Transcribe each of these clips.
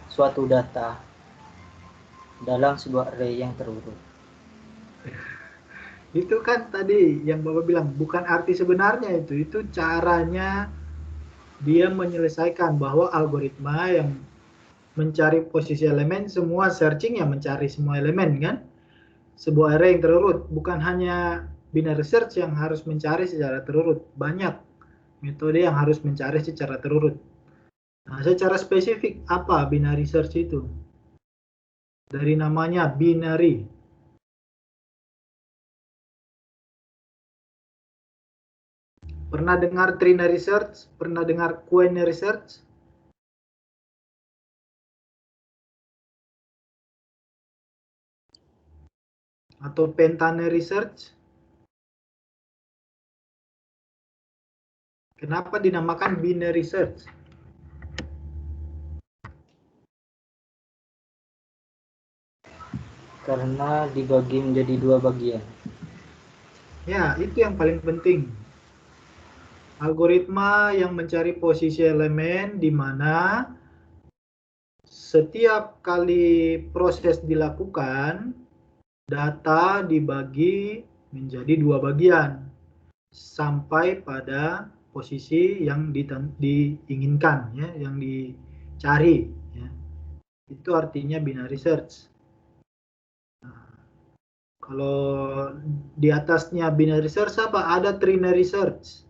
suatu data dalam sebuah array yang terurut. Itu kan tadi yang Bapak bilang, bukan arti sebenarnya itu caranya dia menyelesaikan, bahwa algoritma yang mencari posisi elemen, semua searching yang mencari semua elemen kan, sebuah array yang terurut, bukan hanya binary search yang harus mencari secara terurut, banyak metode yang harus mencari secara terurut. Nah, secara spesifik apa binary search itu? Dari namanya binary. Pernah dengar trinary search? Pernah dengar quinary search? Atau pentanary search? Kenapa dinamakan binary search? Karena dibagi menjadi dua bagian. Ya, itu yang paling penting. Algoritma yang mencari posisi elemen di mana setiap kali proses dilakukan, data dibagi menjadi dua bagian sampai pada posisi yang diinginkan, ya, yang dicari. Ya. Itu artinya binary search. Nah, kalau di atasnya binary search apa? Ada trinary search.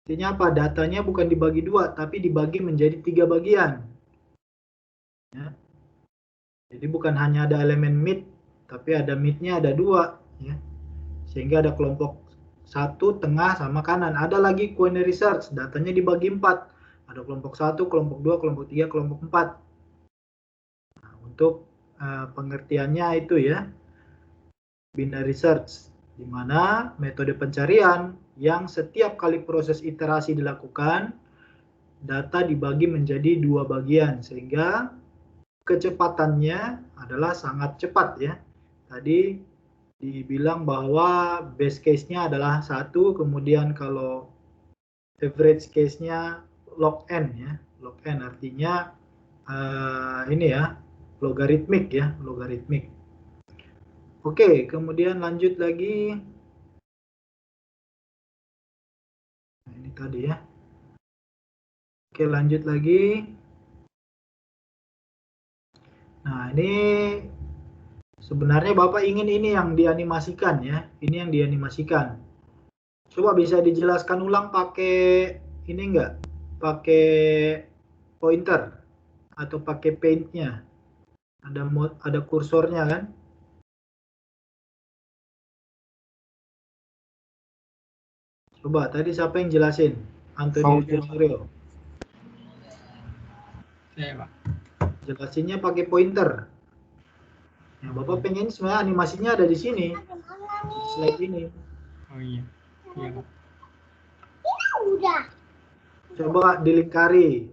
Artinya apa? Datanya bukan dibagi dua, tapi dibagi menjadi tiga bagian. Ya. Jadi bukan hanya ada elemen mid, tapi ada midnya ada dua. Ya. Sehingga ada kelompok satu, tengah, sama kanan. Ada lagi quinary search, datanya dibagi empat. Ada kelompok satu, kelompok dua, kelompok tiga, kelompok empat. Nah, untuk pengertiannya itu ya, binary search, di mana metode pencarian yang setiap kali proses iterasi dilakukan, data dibagi menjadi dua bagian, sehingga kecepatannya adalah sangat cepat ya. Tadi dibilang bahwa base case-nya adalah satu, kemudian kalau average case-nya log n ya. Log n artinya ini ya, logaritmik ya, logaritmik. Oke, kemudian lanjut lagi. Nah, ini tadi ya. Oke, lanjut lagi. Nah, ini sebenarnya Bapak ingin ini yang dianimasikan ya. Ini yang dianimasikan. Coba bisa dijelaskan ulang pakai ini enggak? Pakai pointer atau pakai paint-nya. Ada kursornya kan? Coba tadi siapa yang jelasin? Antonius Suryo. Saya, Pak. Jelasinnya pakai pointer. Ya, Bapak pengen sebenarnya animasinya ada di sini. Slide ini. Oh iya. Iya, Pak. Udah. Coba dilingkari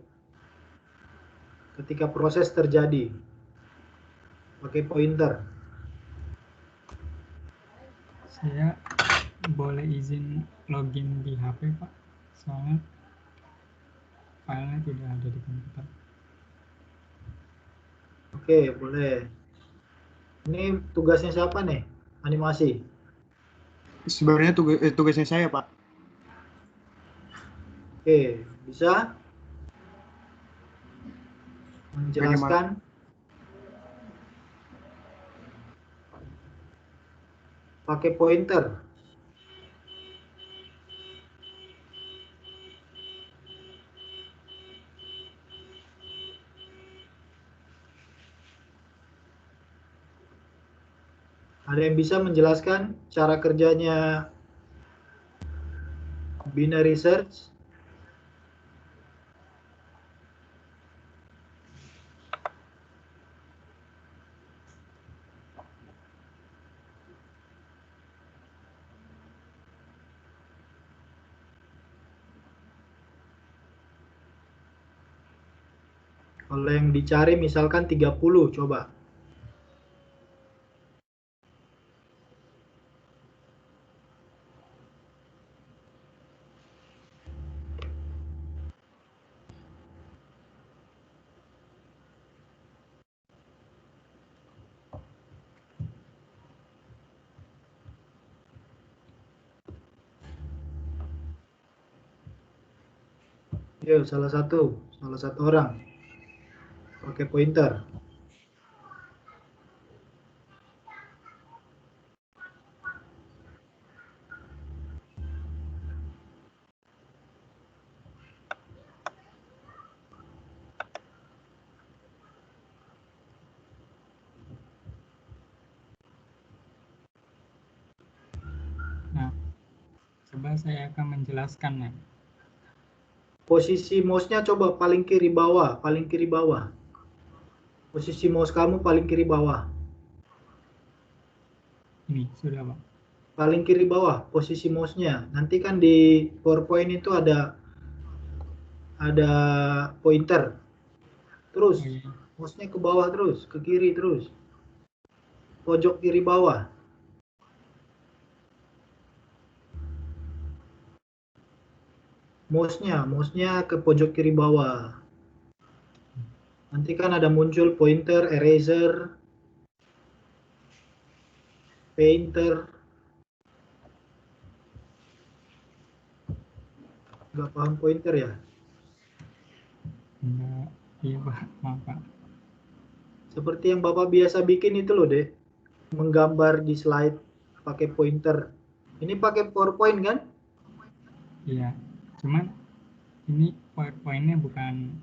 ketika proses terjadi. Pakai pointer. Saya boleh izin login di HP, Pak. Soalnya filenya tidak ada di komputer. Oke, boleh. Ini tugasnya siapa nih? Animasi. Sebenarnya tugasnya saya, Pak. Oke, bisa menjelaskan? Pakai pointer. Ada yang bisa menjelaskan cara kerjanya binary search? Kalau yang dicari misalkan 30, coba. Yuk, salah satu orang pakai pointer. Nah, coba saya akan menjelaskannya. Posisi mouse-nya coba paling kiri bawah, paling kiri bawah. Posisi mouse kamu paling kiri bawah. Ini sudah, Pak. Paling kiri bawah posisi mouse-nya. Nanti kan di PowerPoint itu ada pointer. Terus Oh iya. mouse-nya ke bawah terus, ke kiri terus. Pojok kiri bawah. Mouse-nya ke pojok kiri bawah. Nanti kan ada muncul pointer, eraser, painter. Nggak paham pointer ya? Enggak, iya Pak, maaf Pak. Seperti yang Bapak biasa bikin itu loh, Dek. Menggambar di slide pakai pointer. Ini pakai PowerPoint kan? Iya, cuman ini PowerPoint-nya bukan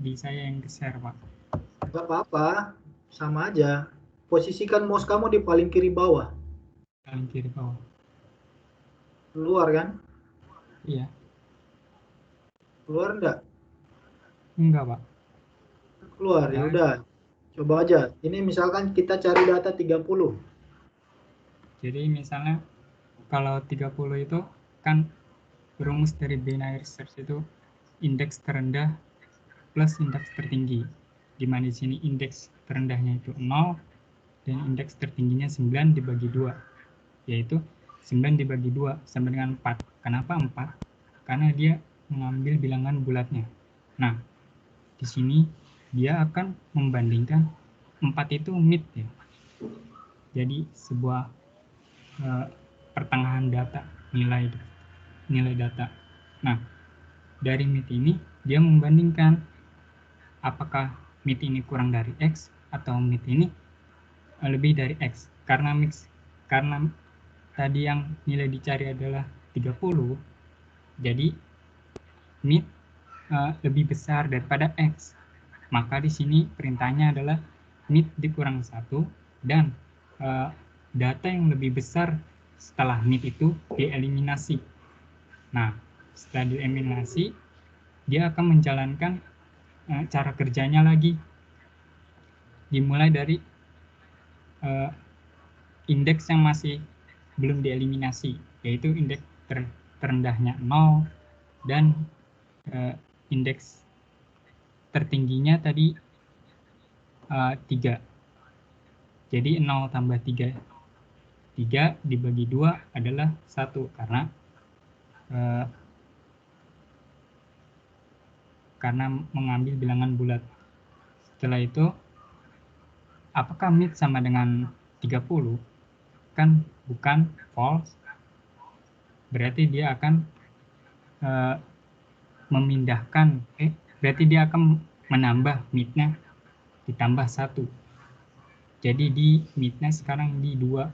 di saya yang share Pak. Nggak apa-apa, sama aja. Posisikan mouse kamu di paling kiri bawah. Paling kiri bawah. Keluar kan? Iya, Keluar enggak? enggak Pak. Keluar, ya Dan udah. Coba aja. Ini misalkan kita cari data 30. jadi misalnya kalau 30 itu kan rumus dari binary search itu indeks terendah plus indeks tertinggi. Di mana di sini indeks terendahnya itu 0 dan indeks tertingginya 9 dibagi 2, yaitu 9 dibagi 2 sama dengan 4. Kenapa 4? Karena dia mengambil bilangan bulatnya. Nah, di sini dia akan membandingkan 4 itu mid ya. Jadi sebuah pertengahan data, nilai data. Nah, dari mid ini dia membandingkan apakah mid ini kurang dari X atau mid ini lebih dari X. Karena tadi yang nilai dicari adalah 30, jadi mid lebih besar daripada X. Maka di sini perintahnya adalah mid dikurang 1 dan data yang lebih besar setelah mid itu dieliminasi. Nah, setelah dieliminasi, dia akan menjalankan cara kerjanya lagi. Dimulai dari indeks yang masih belum dieliminasi, yaitu indeks terendahnya 0 dan indeks tertingginya tadi 3. Jadi 0 tambah 3 dibagi 2 adalah 1 karena mengambil bilangan bulat. Setelah itu apakah mid sama dengan 30? Kan bukan, false. Berarti dia akan berarti dia akan menambah midnya ditambah 1. Jadi di midnya sekarang di 2.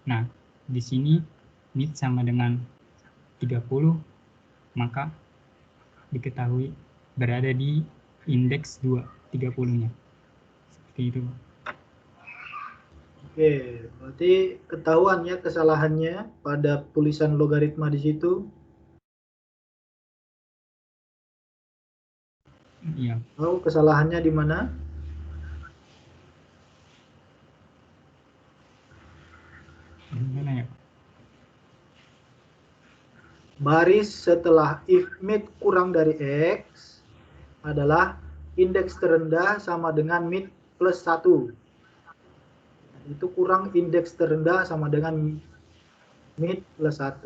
Nah, di sini mid sama dengan 30, maka diketahui berada di indeks 2, 30-nya. Seperti itu. Oke, berarti ketahuan ya kesalahannya pada tulisan logaritma di situ. Iya. Tahu kesalahannya di mana? Gimana ya? Baris setelah if mid kurang dari X adalah indeks terendah sama dengan mid plus 1. Itu kurang indeks terendah sama dengan mid plus 1.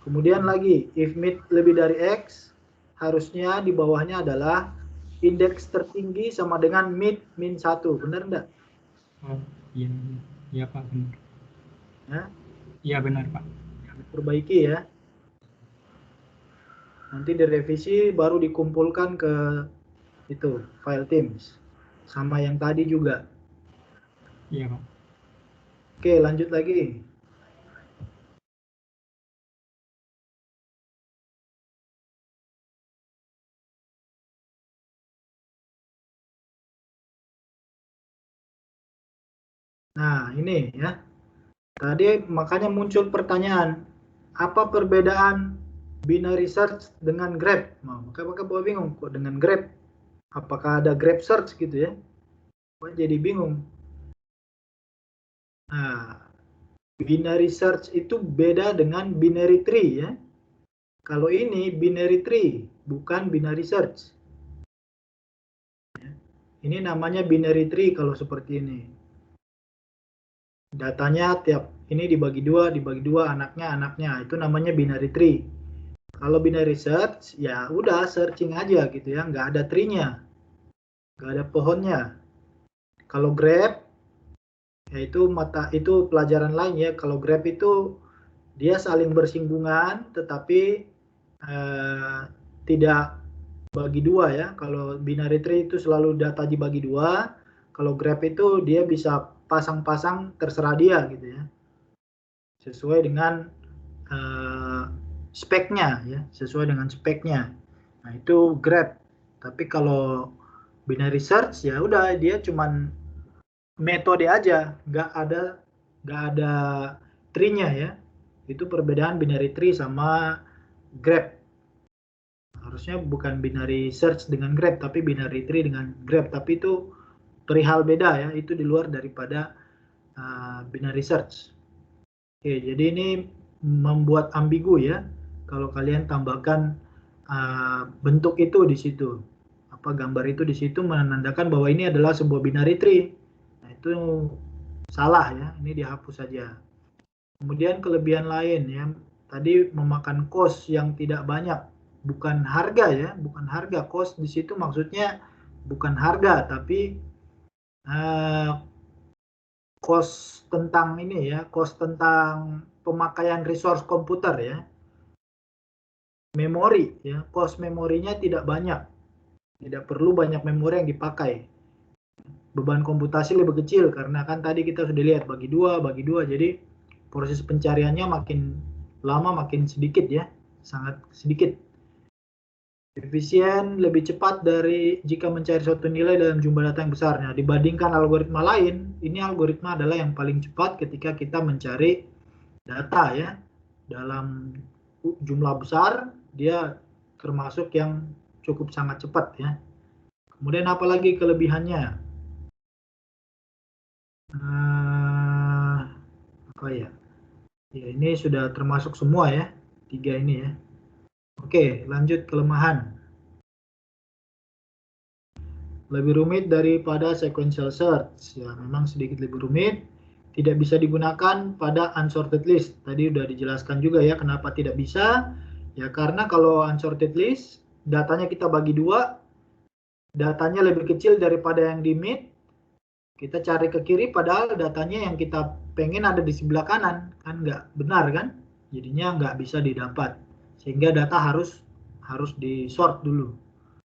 Kemudian lagi, if mid lebih dari X, harusnya di bawahnya adalah indeks tertinggi sama dengan mid min 1. Benar enggak? Oh, iya. Iya Pak, benar. Ya, Iya benar Pak. perbaiki ya. Nanti direvisi baru dikumpulkan ke itu file Teams. Sama yang tadi juga. Iya, Pak. Oke, lanjut lagi. Nah, ini ya. Tadi makanya muncul pertanyaan, apa perbedaan binary search dengan grep? Nah, maka bawa bingung, kok dengan grep? Apakah ada grep search gitu ya? Kok jadi bingung. Nah, binary search itu beda dengan binary tree ya. Kalau ini binary tree, bukan binary search. Ini namanya binary tree kalau seperti ini. Datanya tiap ini dibagi dua anaknya, itu namanya binary tree. Kalau binary search, ya udah searching aja gitu ya, nggak ada tree-nya, nggak ada pohonnya. Kalau grep, ya itu pelajaran lain ya. Kalau grep itu dia saling bersinggungan, tetapi tidak bagi dua ya. Kalau binary tree itu selalu data dibagi dua. Kalau grep itu dia bisa pasang-pasang terserah dia gitu ya, sesuai dengan speknya ya, sesuai dengan speknya. Nah itu grep. Tapi kalau binary search ya udah dia cuman metode aja, nggak ada tree-nya ya. Itu perbedaan binary tree sama grep. Harusnya bukan binary search dengan grep, tapi binary tree dengan grep. Tapi itu perihal beda ya, itu di luar daripada binary search. Oke, jadi ini membuat ambigu ya kalau kalian tambahkan bentuk itu di situ, gambar itu di situ menandakan bahwa ini adalah sebuah binary tree. Nah itu salah ya, ini dihapus saja. Kemudian kelebihan lain ya, tadi memakan cost yang tidak banyak, bukan harga ya, bukan harga. Cost di situ maksudnya bukan harga, tapi cost tentang ini ya, cost tentang pemakaian resource komputer ya. Memori ya, cost memorinya tidak banyak. Tidak perlu banyak memori yang dipakai. Beban komputasi lebih kecil karena kan tadi kita sudah lihat bagi dua, jadi proses pencariannya makin lama makin sedikit ya, sangat sedikit. Efisien, lebih cepat dari jika mencari suatu nilai dalam jumlah data yang besar. Nah, dibandingkan algoritma lain, ini algoritma adalah yang paling cepat ketika kita mencari data ya. Dalam jumlah besar, dia termasuk yang cukup sangat cepat ya. Kemudian apalagi kelebihannya? Apa ya? Ya ini sudah termasuk semua ya, 3 ini ya. Oke, lanjut kelemahan. Lebih rumit daripada sequential search. Ya, memang sedikit lebih rumit. Tidak bisa digunakan pada unsorted list. Tadi sudah dijelaskan juga ya kenapa tidak bisa. Ya karena kalau unsorted list, datanya kita bagi dua, datanya lebih kecil daripada yang di mid. Kita cari ke kiri padahal datanya yang kita pengen ada di sebelah kanan. Kan nggak benar kan? Jadinya nggak bisa didapat. Sehingga data harus di sort dulu.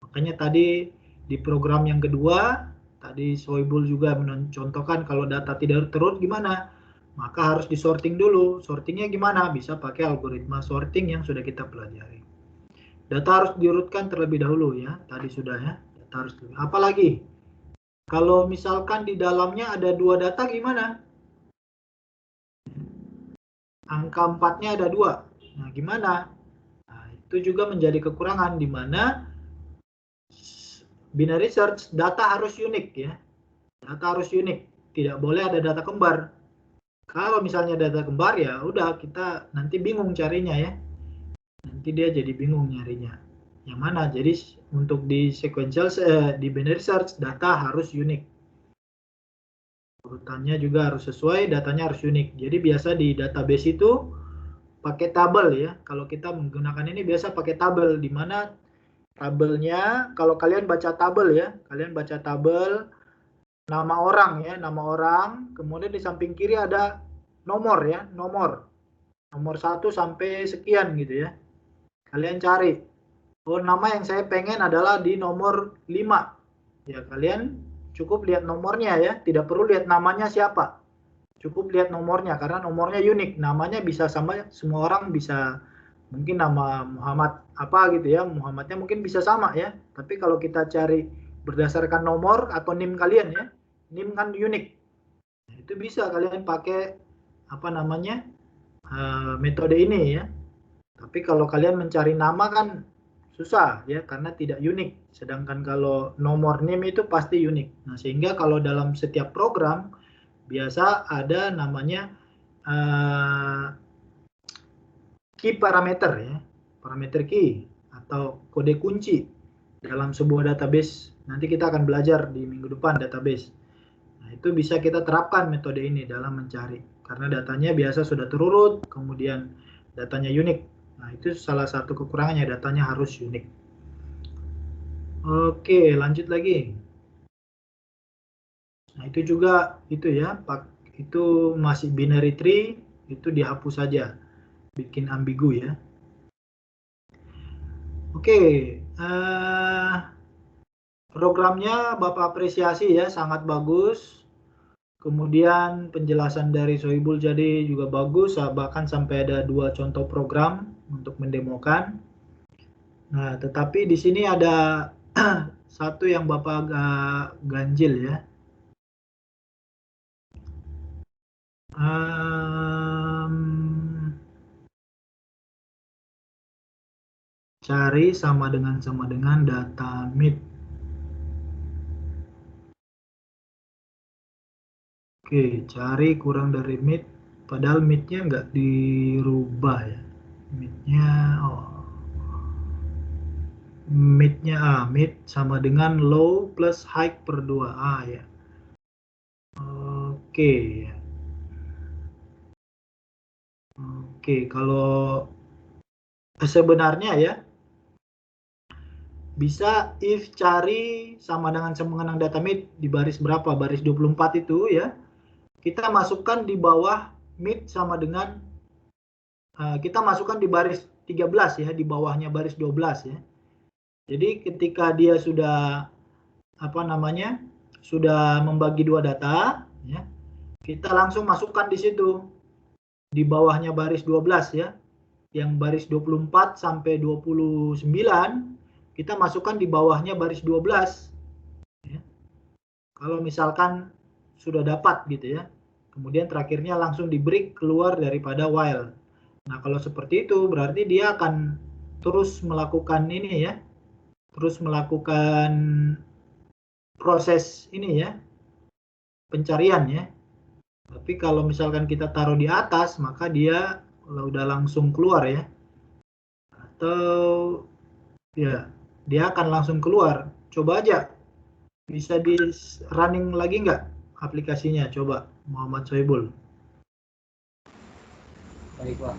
Makanya tadi di program yang kedua, tadi Soibul juga mencontohkan kalau data tidak terurut gimana? Maka harus disorting dulu. Sortingnya gimana? Bisa pakai algoritma sorting yang sudah kita pelajari. Data harus diurutkan terlebih dahulu ya. Tadi sudah ya. Data harus. Apalagi? Kalau misalkan di dalamnya ada 2 data gimana? Angka 4-nya ada 2. Nah, gimana? Nah, itu juga menjadi kekurangan di mana binary search data harus unik ya. Data harus unik, tidak boleh ada data kembar. Kalau misalnya data kembar ya udah kita nanti bingung carinya ya. Nanti dia jadi bingung nyarinya. Yang mana? Jadi untuk di sequential di binary search data harus unik. Urutannya juga harus sesuai, datanya harus unik. Jadi biasa di database itu pakai tabel ya. Kalau kita menggunakan ini biasa pakai tabel di mana tabelnya kalau kalian baca tabel ya, kalian baca tabel nama orang ya, nama orang, kemudian di samping kiri ada nomor ya, nomor 1 sampai sekian gitu ya. Kalian cari oh nama yang saya pengen adalah di nomor 5. Ya, kalian cukup lihat nomornya ya, tidak perlu lihat namanya siapa. Cukup lihat nomornya karena nomornya unik. Namanya bisa sama, semua orang bisa, mungkin nama Muhammad apa gitu ya, Muhammadnya mungkin bisa sama ya. Tapi kalau kita cari berdasarkan nomor atau NIM kalian ya, NIM kan unik. Itu bisa kalian pakai apa namanya metode ini ya. Tapi kalau kalian mencari nama kan susah ya karena tidak unik. Sedangkan kalau nomor NIM itu pasti unik. Nah, sehingga kalau dalam setiap program biasa ada namanya key parameter ya, parameter key atau kode kunci dalam sebuah database. Nanti kita akan belajar di minggu depan database. Nah, itu bisa kita terapkan metode ini dalam mencari karena datanya biasa sudah terurut, kemudian datanya unik. Nah, itu salah satu kekurangannya, datanya harus unik. Oke, lanjut lagi. Nah, itu juga itu ya, itu masih binary tree, itu dihapus saja. Bikin ambigu ya. Oke, programnya Bapak apresiasi ya, sangat bagus. Kemudian penjelasan dari Sohibul jadi juga bagus, bahkan sampai ada 2 contoh program untuk mendemokan. Nah, tetapi di sini ada satu yang Bapak agak ganjil ya. Cari sama dengan data MIT. Oke, cari kurang dari MIT, padahal MIT-nya nggak dirubah ya. MIT-nya, MIT sama dengan low plus high per 2A ya. Oke. Oke, kalau sebenarnya ya, bisa if cari sama dengan data MIT di baris berapa, baris 24 itu ya, kita masukkan di bawah MIT sama dengan, kita masukkan di baris 13 ya, di bawahnya baris 12 ya. Jadi ketika dia sudah apa namanya, sudah membagi 2 data ya, kita langsung masukkan di situ di bawahnya baris 12 ya, yang baris 24 sampai 29 kita masukkan di bawahnya baris 12 ya. Kalau misalkan sudah dapat gitu ya, kemudian terakhirnya langsung di break keluar daripada while. Nah, kalau seperti itu berarti dia akan terus melakukan ini ya, terus melakukan proses ini ya, pencarian ya. Tapi kalau misalkan kita taruh di atas, maka dia udah langsung keluar ya. Atau ya, dia akan langsung keluar. Coba aja, bisa di running lagi nggak aplikasinya? Coba, Muhammad Sohibul. Baik, Pak.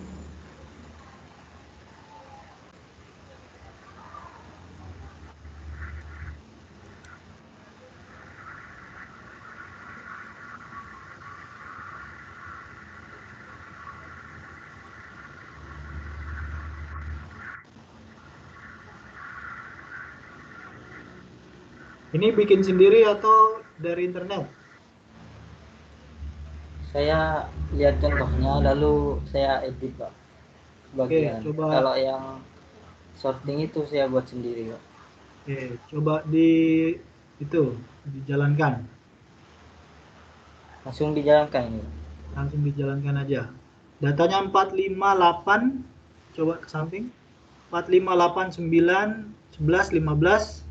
Ini bikin sendiri atau dari internet? Saya lihat contohnya lalu saya edit, Pak. Bagian. Oke, coba. Kalau yang sorting itu saya buat sendiri, Pak. Oke, coba dijalankan. Langsung dijalankan ini. Langsung dijalankan aja. Datanya 458, coba ke samping. 4589 11 15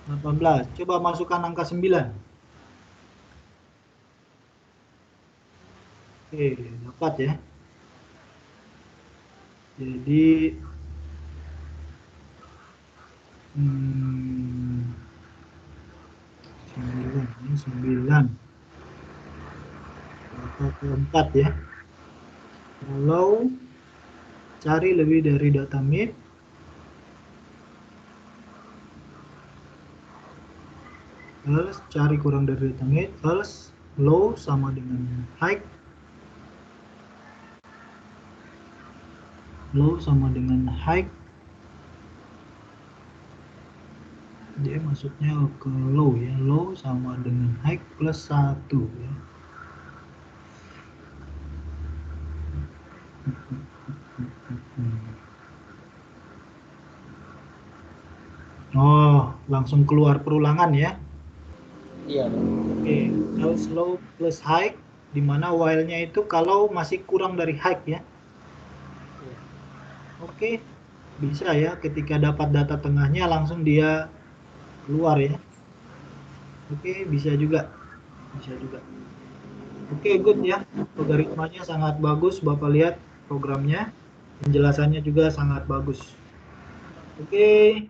18. Coba masukkan angka 9. Oke, dapat ya. Jadi 9. Data keempat ya. Kalau cari lebih dari data MIT, else cari kurang dari data MIT, else low sama dengan high, low sama dengan high, Dia masuknya ke low ya. Low sama dengan high plus 1 ya. Oh, langsung keluar perulangan ya. Iya, Pak. Oke, else low plus high, di mana while-nya itu kalau masih kurang dari high ya. Iya. Oke, bisa ya ketika dapat data tengahnya langsung dia keluar ya. Oke, bisa juga. Bisa juga. Oke, good ya. Logaritmanya sangat bagus, Bapak lihat programnya. Penjelasannya juga sangat bagus. Oke,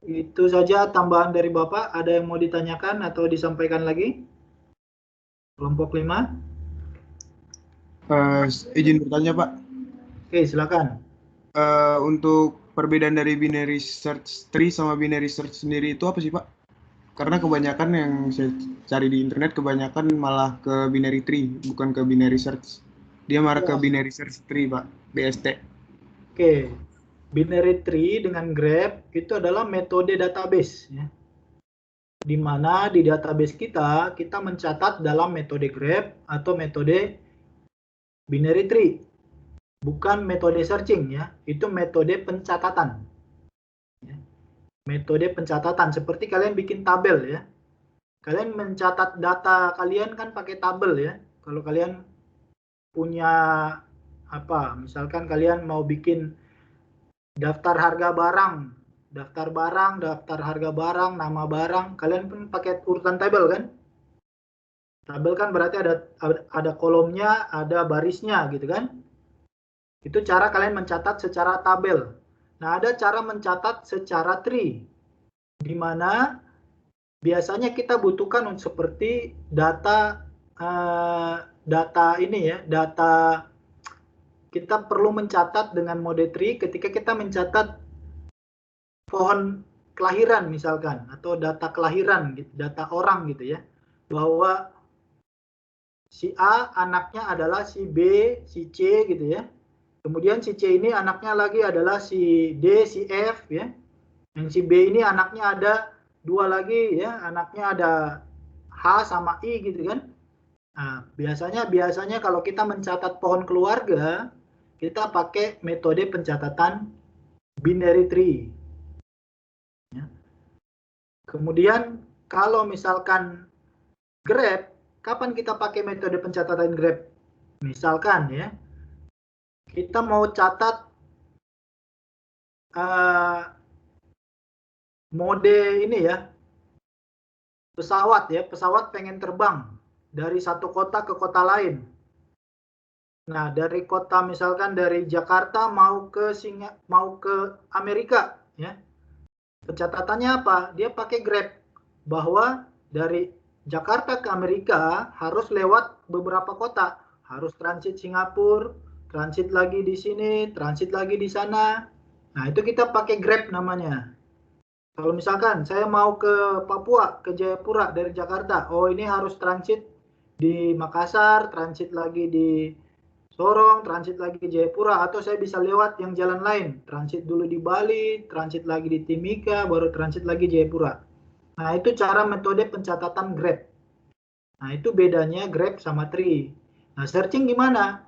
itu saja tambahan dari Bapak. Ada yang mau ditanyakan atau disampaikan lagi? Kelompok 5. Izin bertanya, Pak. Oke, silakan. Untuk perbedaan dari binary search tree sama binary search sendiri itu apa sih, Pak? Karena kebanyakan yang saya cari di internet kebanyakan malah ke binary tree, bukan ke binary search. Dia malah ke Ya. binary search tree, Pak, BST. Oke, binary tree dengan grep itu adalah metode database ya. Di mana di database kita mencatat dalam metode grep atau metode binary tree. Bukan metode searching ya, itu metode pencatatan. Ya. Metode pencatatan seperti kalian bikin tabel ya. Kalian mencatat data kalian kan pakai tabel ya. Kalau kalian punya apa, misalkan kalian mau bikin daftar harga barang, daftar harga barang, nama barang, kalian pun pakai urutan tabel kan? Tabel kan berarti ada kolomnya, ada barisnya gitu kan? Itu cara kalian mencatat secara tabel. Nah, ada cara mencatat secara tree, di mana biasanya kita butuhkan seperti data ini ya, data kita perlu mencatat dengan mode tree ketika kita mencatat pohon kelahiran misalkan atau data kelahiran gitu, data orang gitu ya, bahwa si A anaknya adalah si B, si C gitu ya. Kemudian si C ini anaknya lagi adalah si D, si F ya. Yang si B ini anaknya ada dua lagi ya, anaknya ada H sama I gitu kan. Nah, biasanya kalau kita mencatat pohon keluarga, kita pakai metode pencatatan binary tree. Ya. Kemudian kalau misalkan grep, kapan kita pakai metode pencatatan grep? Misalkan ya, kita mau catat mode ini ya, pesawat pengen terbang dari satu kota ke kota lain. Nah, dari kota misalkan dari Jakarta mau ke Amerika ya. Pencatatannya apa? Dia pakai Grab bahwa dari Jakarta ke Amerika harus lewat beberapa kota, harus transit Singapura, transit lagi di sini, transit lagi di sana. Nah, itu kita pakai Grab namanya. Kalau misalkan saya mau ke Papua, ke Jayapura dari Jakarta, oh ini harus transit di Makassar, transit lagi di Sorong, transit lagi ke Jayapura, atau saya bisa lewat yang jalan lain, transit dulu di Bali, transit lagi di Timika, baru transit lagi Jayapura. Nah itu cara metode pencatatan Grab. Nah itu bedanya Grab sama Tree. Nah searching gimana?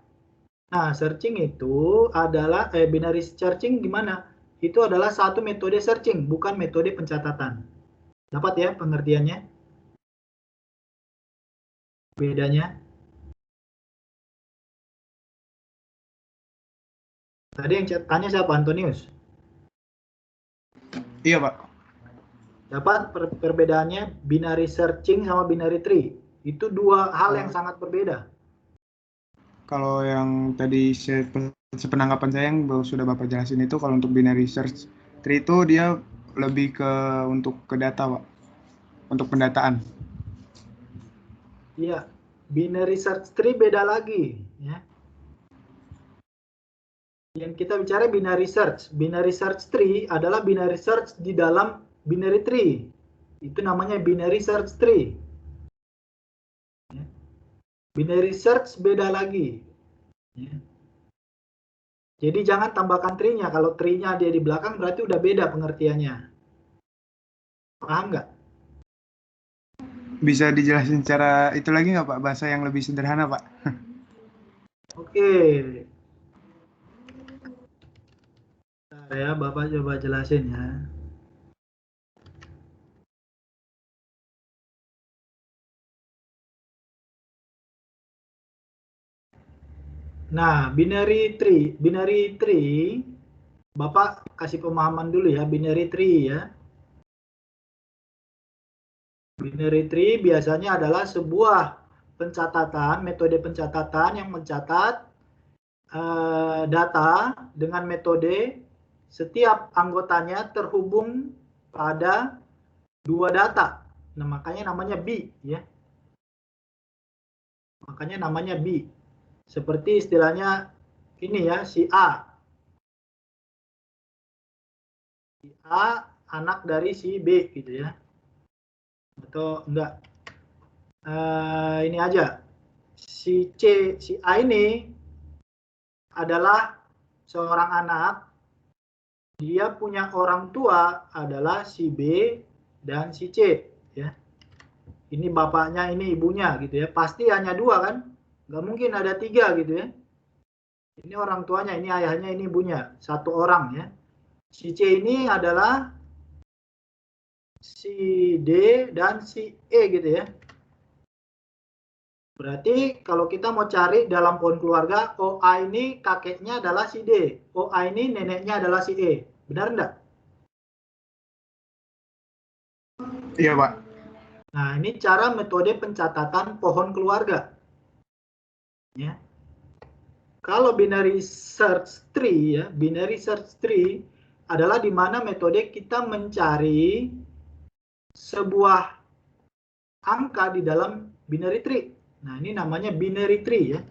Nah searching itu adalah binary searching gimana? Itu adalah satu metode searching, bukan metode pencatatan. Dapat ya pengertiannya? Bedanya? Tadi yang tanya siapa? Antonius? Iya, Pak. Dapat perbedaannya binary searching sama binary tree. Itu dua hal yang sangat berbeda. Kalau yang tadi sepenangkapan saya yang sudah Bapak jelasin itu, kalau untuk binary search tree itu dia lebih ke untuk ke data, Pak. Untuk pendataan. Iya, binary search tree beda lagi, ya. Yang kita bicara binary search. Binary search tree adalah binary search di dalam binary tree. Itu namanya binary search tree. Ya. Binary search beda lagi. Ya. Jadi jangan tambahkan tree-nya. Kalau tree-nya dia di belakang berarti udah beda pengertiannya. Paham nggak? Bisa dijelasin cara itu lagi nggak Pak? Bahasa yang lebih sederhana Pak? Oke. Bentar ya, Bapak coba jelasin ya. Nah, binary tree, Bapak kasih pemahaman dulu ya, binary tree ya. Binary tree biasanya adalah sebuah pencatatan, metode pencatatan yang mencatat data dengan metode setiap anggotanya terhubung pada dua data. Nah, makanya namanya B ya. Makanya namanya B. Seperti istilahnya ini ya, si A. Si A anak dari si B gitu ya. Atau enggak. Ini aja. Si A ini adalah seorang anak. Dia punya orang tua adalah si B dan si C ya. Ini bapaknya, ini ibunya gitu ya. Pasti hanya dua kan? Nggak mungkin ada tiga gitu ya. Ini orang tuanya, ini ayahnya, ini ibunya. Satu orang ya. Si C ini adalah si D dan si E gitu ya. Berarti kalau kita mau cari dalam pohon keluarga, OA ini kakeknya adalah si D. OA ini neneknya adalah si E. Benar enggak? Iya Pak. Nah, ini cara metode pencatatan pohon keluarga. Ya. Kalau binary search tree ya, binary search tree adalah di mana metode kita mencari sebuah angka di dalam binary tree. Nah, ini namanya binary tree ya.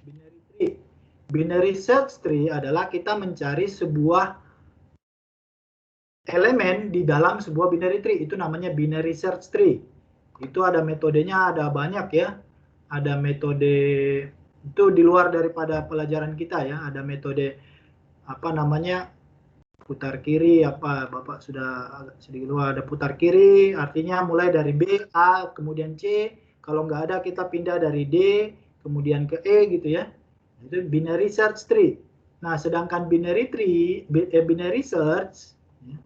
Binary tree. Binary search tree adalah kita mencari sebuah elemen di dalam sebuah binary tree. Itu namanya binary search tree. Itu ada metodenya, ada banyak ya. Ada metode itu di luar daripada pelajaran kita ya. Ada metode apa namanya, putar kiri, apa Bapak sudah agak sedikit luar, ada putar kiri artinya mulai dari B, A, kemudian C, kalau nggak ada kita pindah dari D kemudian ke E gitu ya. Itu binary search tree. Nah, sedangkan binary tree, binary search ya,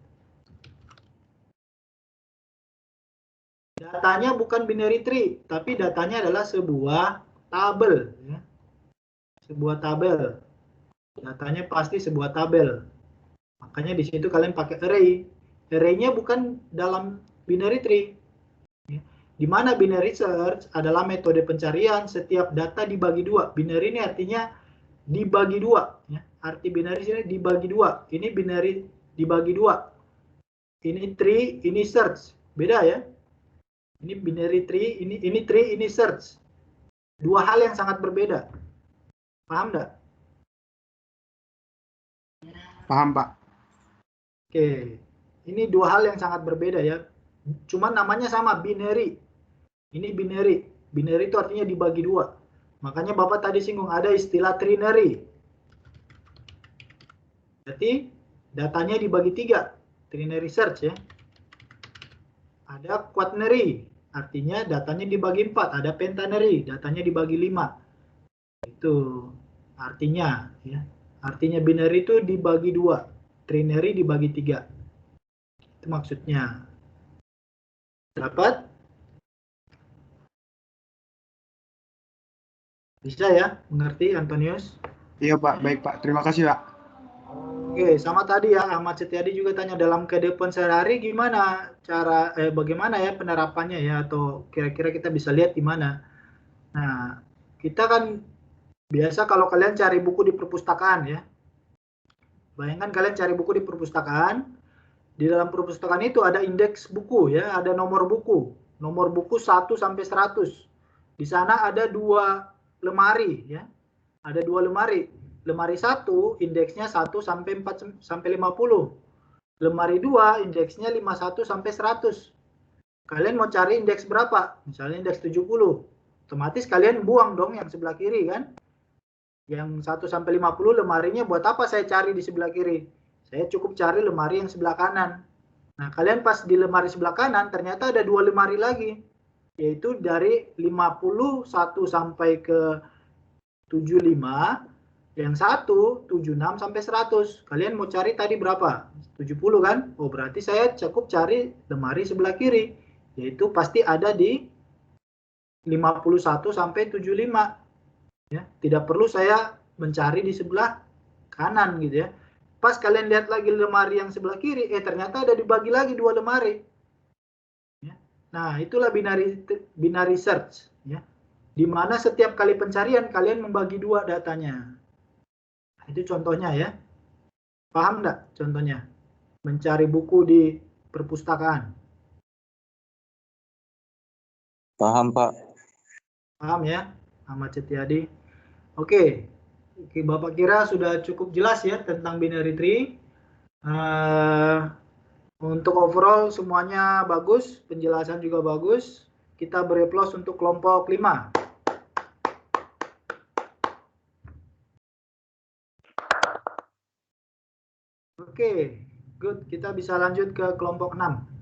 datanya bukan binary tree, tapi datanya adalah sebuah tabel ya. Sebuah tabel. Datanya pasti sebuah tabel. Makanya di situ kalian pakai array. Array-nya bukan dalam binary tree. Di mana binary search adalah metode pencarian setiap data dibagi dua. Binary ini artinya dibagi dua. Ya. Arti binary ini dibagi dua. Ini binary dibagi dua. Ini tree, ini search. Beda ya. Ini binary tree, ini tree, ini search. Dua hal yang sangat berbeda. Paham nggak? Paham Pak. Oke, ini dua hal yang sangat berbeda ya. Cuman namanya sama, binary. Ini binary. Binary itu artinya dibagi dua. Makanya Bapak tadi singgung ada istilah trinary. Berarti datanya dibagi tiga. Trinary search ya. Ada quaternary. Artinya datanya dibagi empat. Ada pentanary. Datanya dibagi lima. Itu artinya ya. Artinya binary itu dibagi dua. Trinary dibagi tiga. Itu maksudnya. Dapat? Bisa ya? Mengerti Antonius? Iya Pak, baik Pak. Terima kasih Pak. Oke, sama tadi ya Ahmad Setiadi juga tanya dalam kehidupan sehari-hari gimana cara bagaimana ya penerapannya ya, atau kira-kira kita bisa lihat di mana. Nah, kita kan biasa kalau kalian cari buku di perpustakaan ya. Bayangkan kalian cari buku di perpustakaan, di dalam perpustakaan itu ada indeks buku ya, ada nomor buku. Nomor buku 1 sampai 100. Di sana ada dua lemari ya. Ada dua lemari. Lemari 1 indeksnya 1 sampai 4 sampai 50. Lemari 2 indeksnya 51 sampai 100. Kalian mau cari indeks berapa? Misalnya indeks 70. Otomatis kalian buang dong yang sebelah kiri kan? Yang 1 sampai 50 lemarinya buat apa saya cari di sebelah kiri? Saya cukup cari lemari yang sebelah kanan. Nah, kalian pas di lemari sebelah kanan, ternyata ada 2 lemari lagi, yaitu dari 51 sampai ke 75, yang satu 76 sampai 100. Kalian mau cari tadi berapa? 70 kan? Oh, berarti saya cukup cari lemari sebelah kiri, yaitu pasti ada di 51 sampai 75. Ya, tidak perlu saya mencari di sebelah kanan gitu ya. Pas kalian lihat lagi lemari yang sebelah kiri, ternyata ada dibagi lagi 2 lemari. Ya. Nah, itulah binary search ya. Di mana setiap kali pencarian kalian membagi 2 datanya. Nah, itu contohnya ya. Paham enggak contohnya? Mencari buku di perpustakaan. Paham, Pak. Paham ya, Ahmad Setiadi? Oke, Bapak kira sudah cukup jelas ya tentang binary tree. Untuk overall semuanya bagus, penjelasan juga bagus. Kita beri aplaus untuk kelompok 5. Oke, good. Kita bisa lanjut ke kelompok 6.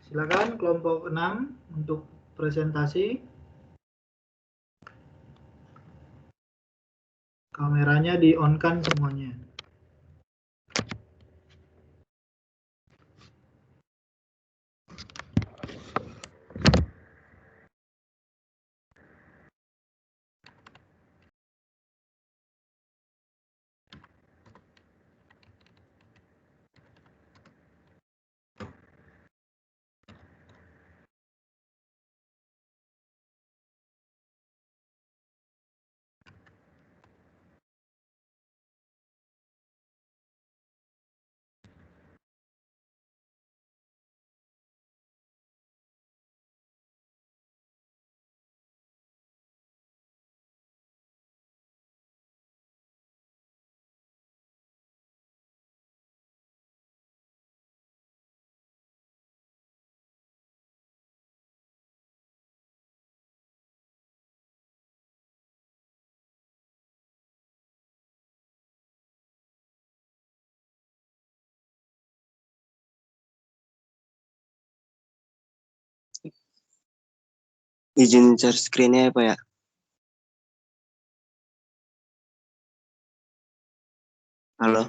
Silakan kelompok 6 untuk presentasi. Kameranya di-on-kan semuanya. Izin share screen-nya ya, Pak ya? Halo?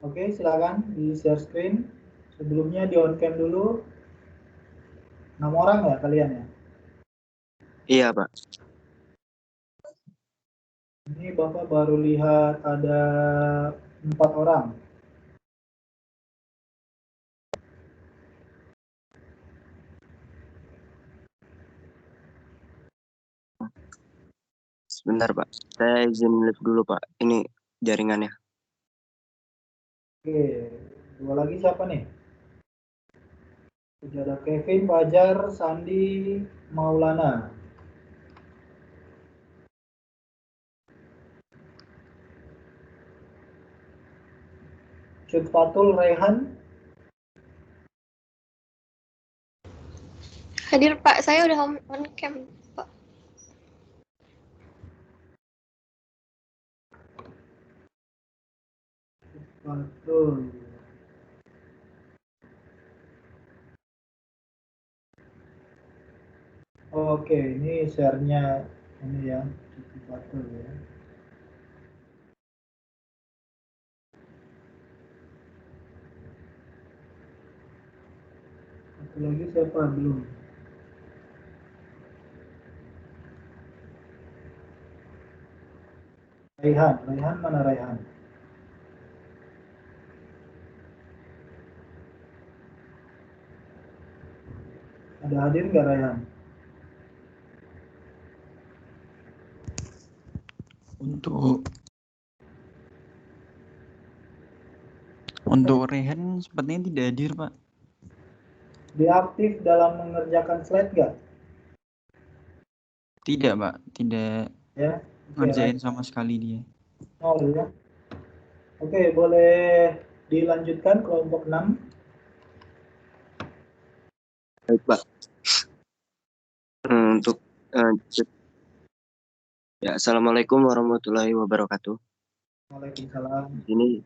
Oke, silakan di share screen. Sebelumnya di-on-cam dulu. 6 orang ya kalian ya? Iya, Pak. Ini Bapak baru lihat ada 4 orang. Sebentar, Pak. Saya izin live dulu, Pak. Ini jaringannya. Oke, 2 lagi siapa nih? Sudah ada Kevin, Fajar, Sandi, Maulana. Cut Fatul, Rehan. Hadir Pak, saya udah on cam Pak. Fatul. Oke, ini share-nya ini ya, Cut Fatul ya. Satu lagi siapa? Belum. Raihan, Raihan mana Raihan? Ada hadir nggak Raihan? Untuk Rehan sepertinya tidak hadir, Pak. Dia aktif dalam mengerjakan slide nggak? Tidak, Pak. Tidak Ya. Oke, ngerjain right. sama sekali dia. Oh, ya. Oke, boleh dilanjutkan kelompok 6. Baik, Pak. Untuk ya, Assalamualaikum warahmatullahi wabarakatuh. Waalaikumsalam. Di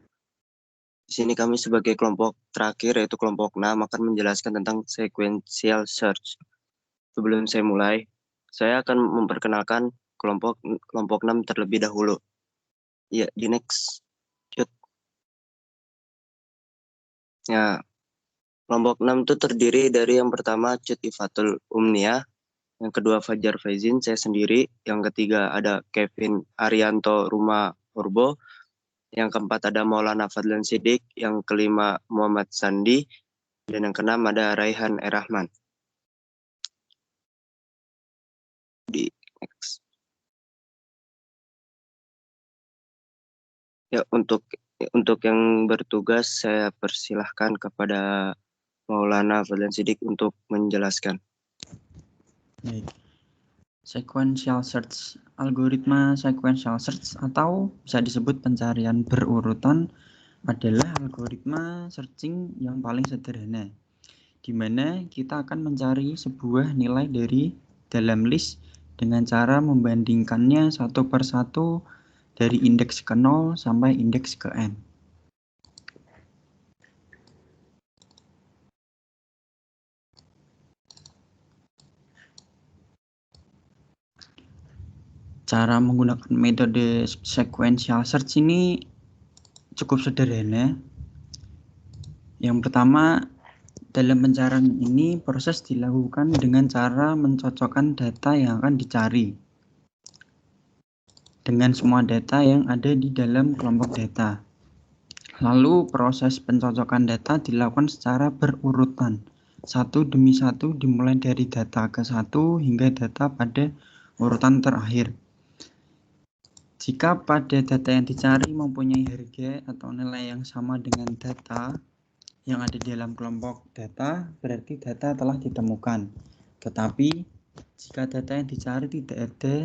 sini kami sebagai kelompok terakhir yaitu kelompok 6 akan menjelaskan tentang sequential search. Sebelum saya mulai, saya akan memperkenalkan kelompok 6 terlebih dahulu. Ya, di next. Ya, kelompok 6 itu terdiri dari yang pertama Cut Ifatul Umnia, yang kedua Fajar Faizin, saya sendiri, yang ketiga ada Kevin Arianto Ruma Urbo, yang keempat ada Maulana Fadlan Sidik, yang kelima Muhammad Sandi, dan yang keenam ada Raihan Rahman. Di next. Ya, untuk yang bertugas saya persilahkan kepada Maulana Fadlan Sidik untuk menjelaskan. Baik. Sequential search, algoritma sequential search atau bisa disebut pencarian berurutan adalah algoritma searching yang paling sederhana, di mana kita akan mencari sebuah nilai dari dalam list dengan cara membandingkannya satu per satu dari indeks ke 0 sampai indeks ke n. Cara menggunakan metode sequential search ini cukup sederhana. Yang pertama, dalam pencarian ini proses dilakukan dengan cara mencocokkan data yang akan dicari dengan semua data yang ada di dalam kelompok data. Lalu proses pencocokan data dilakukan secara berurutan, satu demi satu dimulai dari data ke 1 hingga data pada urutan terakhir. Jika pada data yang dicari mempunyai harga atau nilai yang sama dengan data yang ada di dalam kelompok data, berarti data telah ditemukan. Tetapi jika data yang dicari tidak ada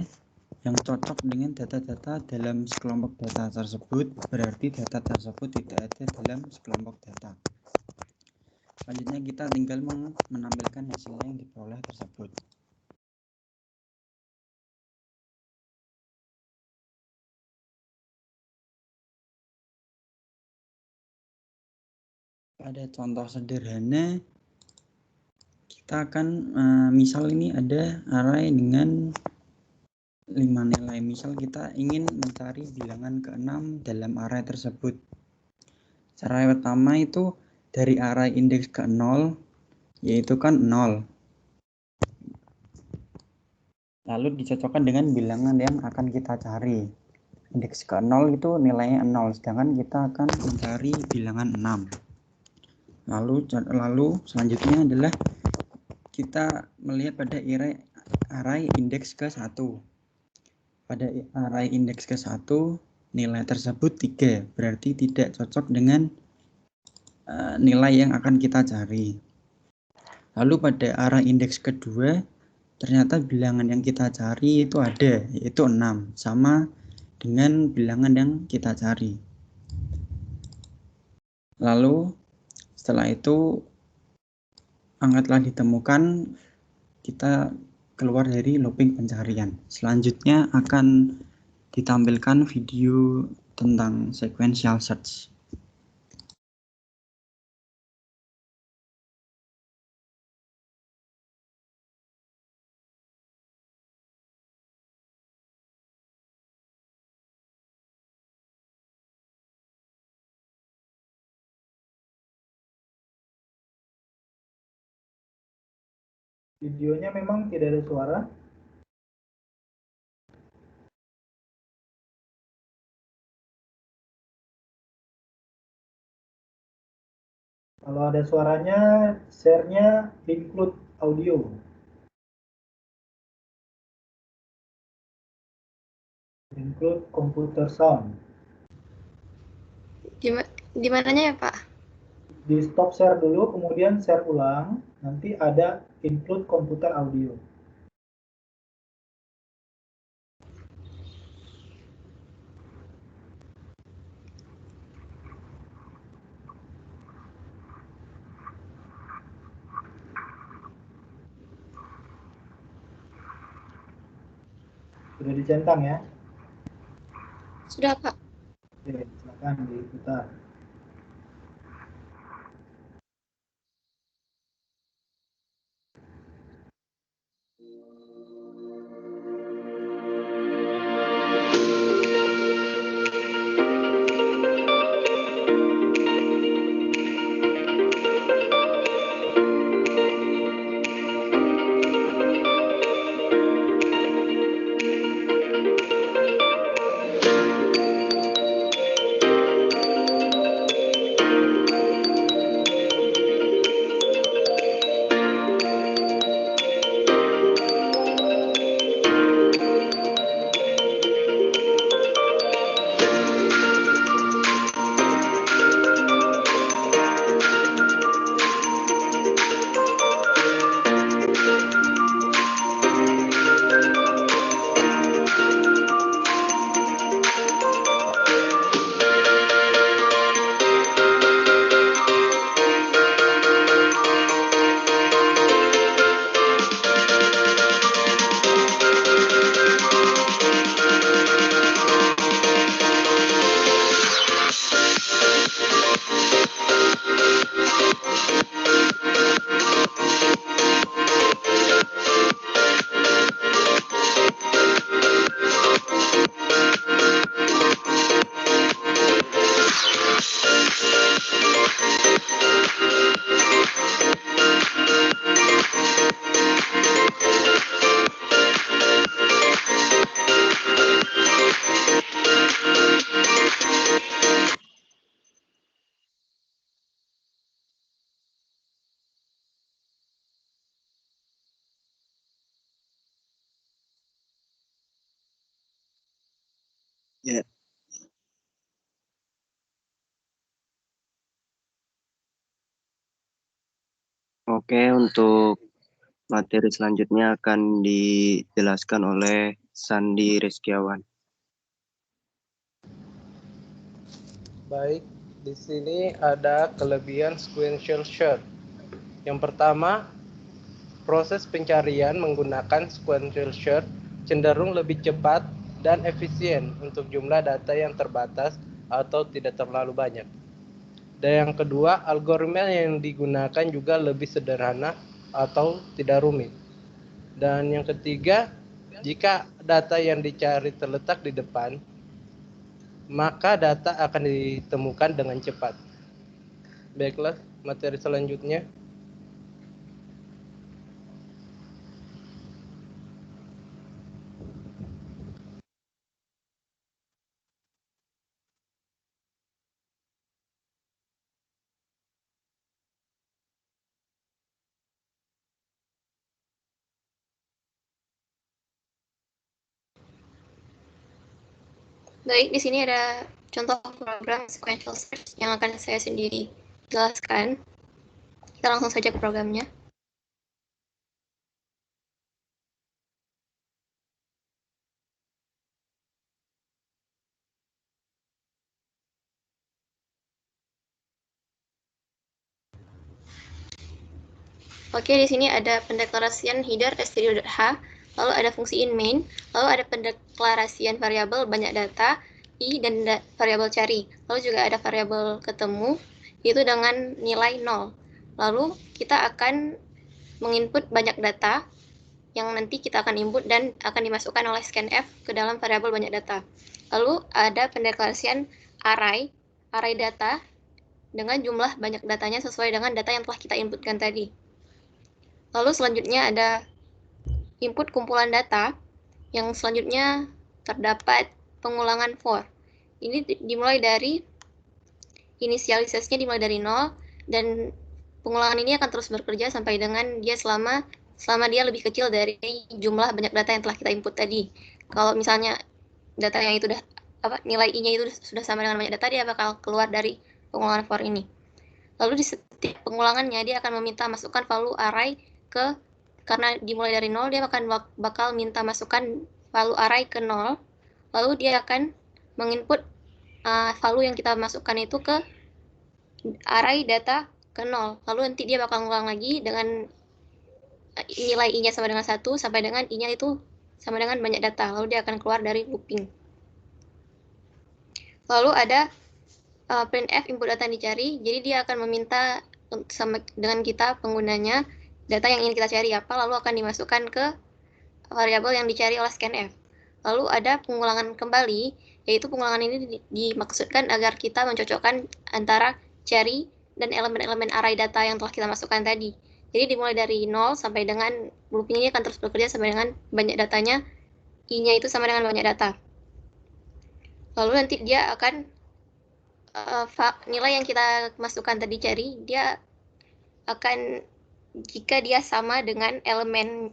yang cocok dengan data-data dalam sekelompok data tersebut, berarti data tersebut tidak ada dalam sekelompok data. Selanjutnya kita tinggal menampilkan hasilnya yang diperoleh tersebut. Pada contoh sederhana, kita akan misal ini ada array dengan 5 nilai. Misal kita ingin mencari bilangan ke-6 dalam array tersebut. Cara yang pertama itu dari array indeks ke-0, yaitu kan 0. Lalu dicocokkan dengan bilangan yang akan kita cari. Indeks ke-0 itu nilainya 0, sedangkan kita akan mencari bilangan 6. Lalu selanjutnya adalah kita melihat pada array indeks ke-1. Pada array indeks ke-1 nilai tersebut 3, berarti tidak cocok dengan nilai yang akan kita cari. Lalu pada array indeks kedua ternyata bilangan yang kita cari itu ada, yaitu 6, sama dengan bilangan yang kita cari. Lalu setelah itu angka telah ditemukan, kita keluar dari looping pencarian. Selanjutnya akan ditampilkan video tentang sequential search. Videonya memang tidak ada suara. Kalau ada suaranya, share-nya include audio. Include computer sound. Di mananya ya, Pak? Di stop share dulu, kemudian share ulang. nanti ada include komputer audio. Sudah dicentang ya? Sudah, Pak. Oke, silakan diputar. Ya. Oke, untuk materi selanjutnya akan dijelaskan oleh Sandi Rizkiawan. Baik, di sini ada kelebihan sequential search. Yang pertama, proses pencarian menggunakan sequential search cenderung lebih cepat dan efisien untuk jumlah data yang terbatas atau tidak terlalu banyak. Dan yang kedua, algoritma yang digunakan juga lebih sederhana atau tidak rumit. Dan yang ketiga, jika data yang dicari terletak di depan, maka data akan ditemukan dengan cepat. Baiklah, materi selanjutnya. Baik, di sini ada contoh program sequential search yang akan saya sendiri jelaskan. Kita langsung saja ke programnya. Oke, di sini ada pendeklarasian header stdio.h, lalu ada fungsi in main, lalu ada pendeklarasian variabel banyak data, i, dan variabel cari. Lalu juga ada variabel ketemu, itu dengan nilai 0. Lalu kita akan menginput banyak data, yang nanti kita akan input dan akan dimasukkan oleh scanf ke dalam variabel banyak data. Lalu ada pendeklarasian array data, dengan jumlah banyak datanya sesuai dengan data yang telah kita inputkan tadi. Lalu selanjutnya ada input kumpulan data, yang selanjutnya terdapat pengulangan for. Ini dimulai dari inisialisasinya dimulai dari 0, dan pengulangan ini akan terus bekerja sampai dengan dia selama dia lebih kecil dari jumlah banyak data yang telah kita input tadi. Kalau misalnya data yang itu nilai i-nya itu sudah sama dengan banyak data, dia bakal keluar dari pengulangan for ini. Lalu di setiap pengulangannya dia akan meminta masukkan value array karena dimulai dari 0, dia akan bakal minta masukkan value array ke 0. Lalu dia akan menginput value yang kita masukkan itu ke array data ke 0. Lalu nanti dia bakal ngulang lagi dengan nilai i-nya sama dengan 1 sampai dengan i-nya itu sama dengan banyak data. Lalu dia akan keluar dari looping. Lalu ada printf input data yang dicari. Jadi dia akan meminta sama dengan kita penggunanya data yang ingin kita cari apa, lalu akan dimasukkan ke variabel yang dicari oleh scanf. Lalu ada pengulangan kembali, yaitu pengulangan ini dimaksudkan agar kita mencocokkan antara cari dan elemen-elemen array data yang telah kita masukkan tadi. Jadi dimulai dari 0 sampai dengan looping ini akan terus bekerja sampai dengan banyak datanya, i-nya itu sama dengan banyak data. Lalu nanti dia akan nilai yang kita masukkan tadi cari, dia akan jika dia sama dengan elemen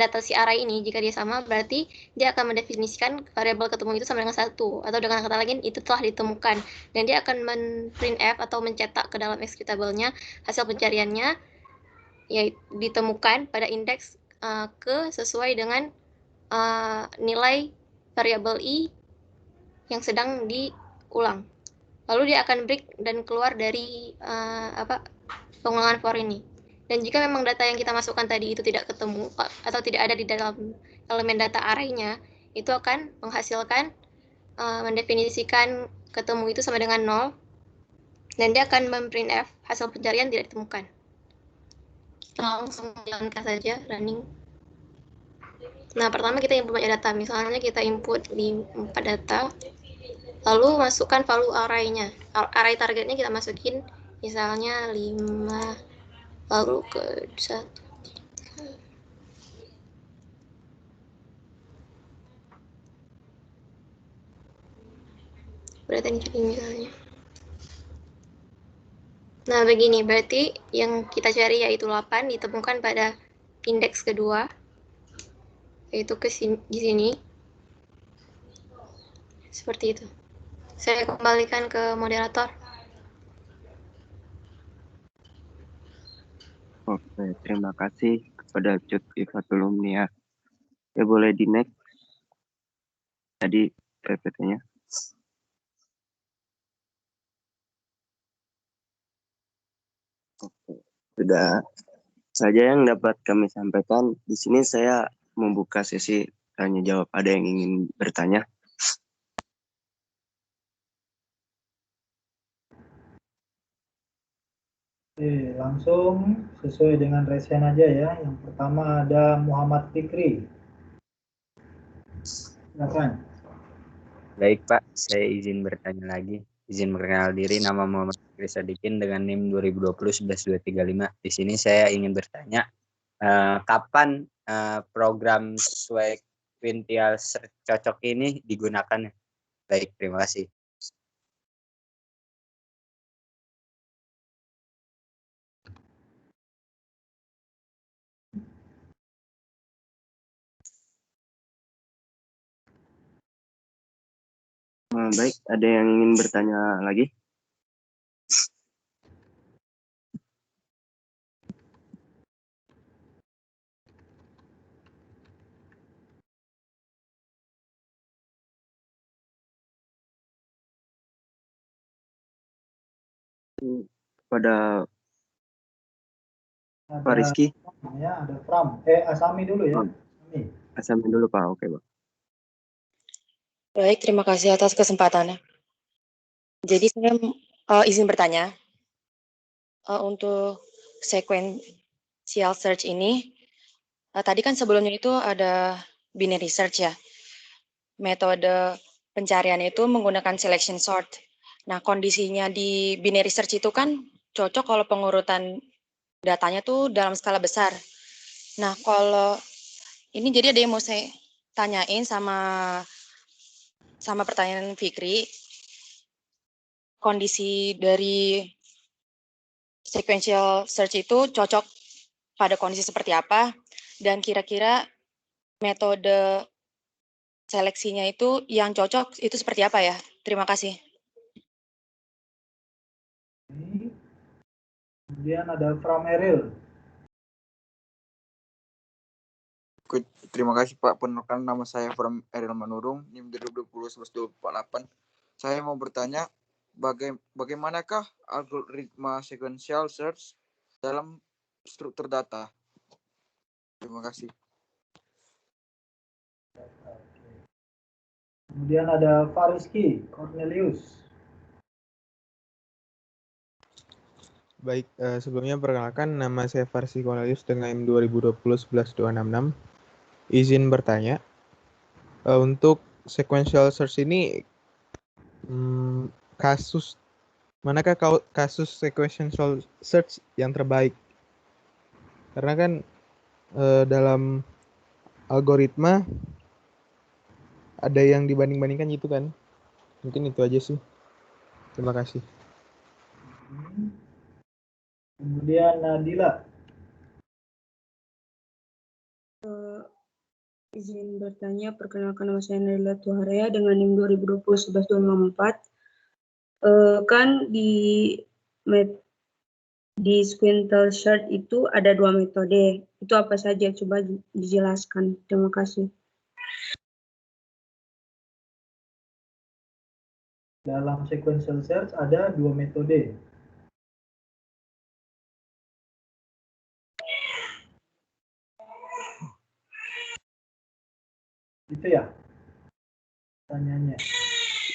data si array ini, jika dia sama berarti dia akan mendefinisikan variabel ketemu itu sama dengan 1, atau dengan kata lain itu telah ditemukan, dan dia akan printf atau mencetak ke dalam executable-nya hasil pencariannya yaitu ditemukan pada indeks ke sesuai dengan nilai variabel i yang sedang diulang. Lalu dia akan break dan keluar dari pengulangan for ini. Dan jika memang data yang kita masukkan tadi itu tidak ketemu atau tidak ada di dalam elemen data array-nya, itu akan menghasilkan mendefinisikan ketemu itu sama dengan 0, dan dia akan memprintf hasil pencarian tidak ditemukan. Kita langsung jalankan saja running. Nah, pertama kita input banyak data. Misalnya kita input 4 data, lalu masukkan value array-nya. Array targetnya kita masukin misalnya 5, lalu ke 1, 3. Berarti ini misalnya. Nah, begini, berarti yang kita cari yaitu 8 ditemukan pada indeks kedua, yaitu di sini. Seperti itu. Saya kembalikan ke moderator. Oke, terima kasih kepada Cut Ifatul Umnia. Ya, boleh di next. Tadi PPT-nya. Oke, sudah saja yang dapat kami sampaikan. Di sini saya membuka sesi tanya jawab. Ada yang ingin bertanya? Oke, langsung sesuai dengan resen aja ya. Yang pertama ada Muhammad Fikri. Silakan. Baik Pak, saya izin bertanya lagi. Izin perkenal diri, nama Muhammad Fikri Sadikin dengan NIM 2020-11235. Di sini saya ingin bertanya, kapan program sequential search cocok ini digunakan? Baik, terima kasih. Baik, ada yang ingin bertanya lagi? Pada Pak Rizky? Ya, ada Pram. Asami dulu ya. Asami dulu Pak, oke Pak. Baik, terima kasih atas kesempatannya. Jadi saya izin bertanya, untuk sequential search ini, tadi kan sebelumnya itu ada binary search ya. Metode pencarian itu menggunakan selection sort. Nah, kondisinya di binary search itu kan cocok kalau pengurutan datanya tuh dalam skala besar. Nah, kalau ini jadi ada yang mau saya tanyain sama pertanyaan Fikri, kondisi dari sequential search itu cocok pada kondisi seperti apa, dan kira-kira metode seleksinya itu yang cocok itu seperti apa ya? Terima kasih. Kemudian ada From Eril. Terima kasih Pak. Perkenalkan nama saya From Eril Manurung, NIM 2020-11-248. Saya mau bertanya, bagaimanakah algoritma sequential search dalam struktur data? Terima kasih. Kemudian ada Fariski Cornelius. Baik, sebelumnya perkenalkan nama saya Farsi Cornelius dengan NIM 2020-11-266. Izin bertanya, untuk sequential search ini manakah kasus sequential search yang terbaik? Karena kan dalam algoritma ada yang dibanding-bandingkan gitu kan. Mungkin itu aja sih. Terima kasih. Kemudian Nadila. Izin bertanya, perkenalkan nama saya Nadila Tuharia dengan NIM 2020-11-254. Kan di sequential search itu ada 2 metode. Itu apa saja? Coba dijelaskan. Terima kasih. Dalam sequential search ada 2 metode. Itu ya tanyanya?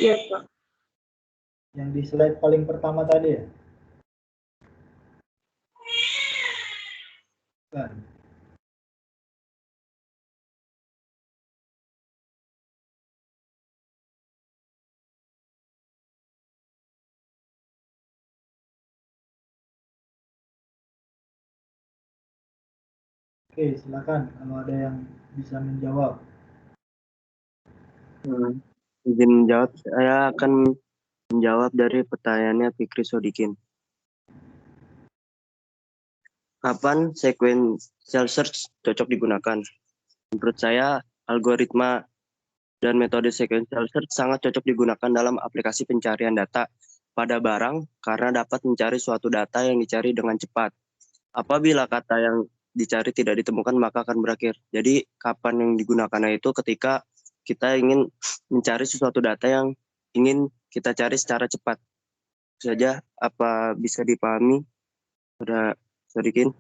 Iya, Pak. Yang di slide paling pertama tadi ya? Bukan. Oke, silakan kalau ada yang bisa menjawab. Izin menjawab, saya akan menjawab dari pertanyaannya Fikri Sodikin. Kapan sequential search cocok digunakan? Menurut saya, algoritma dan metode sequential search sangat cocok digunakan dalam aplikasi pencarian data pada barang karena dapat mencari suatu data yang dicari dengan cepat. Apabila kata yang dicari tidak ditemukan, maka akan berakhir. Jadi, kapan yang digunakannya itu ketika kita ingin mencari sesuatu data yang ingin kita cari secara cepat. Itu saja, apa bisa dipahami? Sudah sedikit.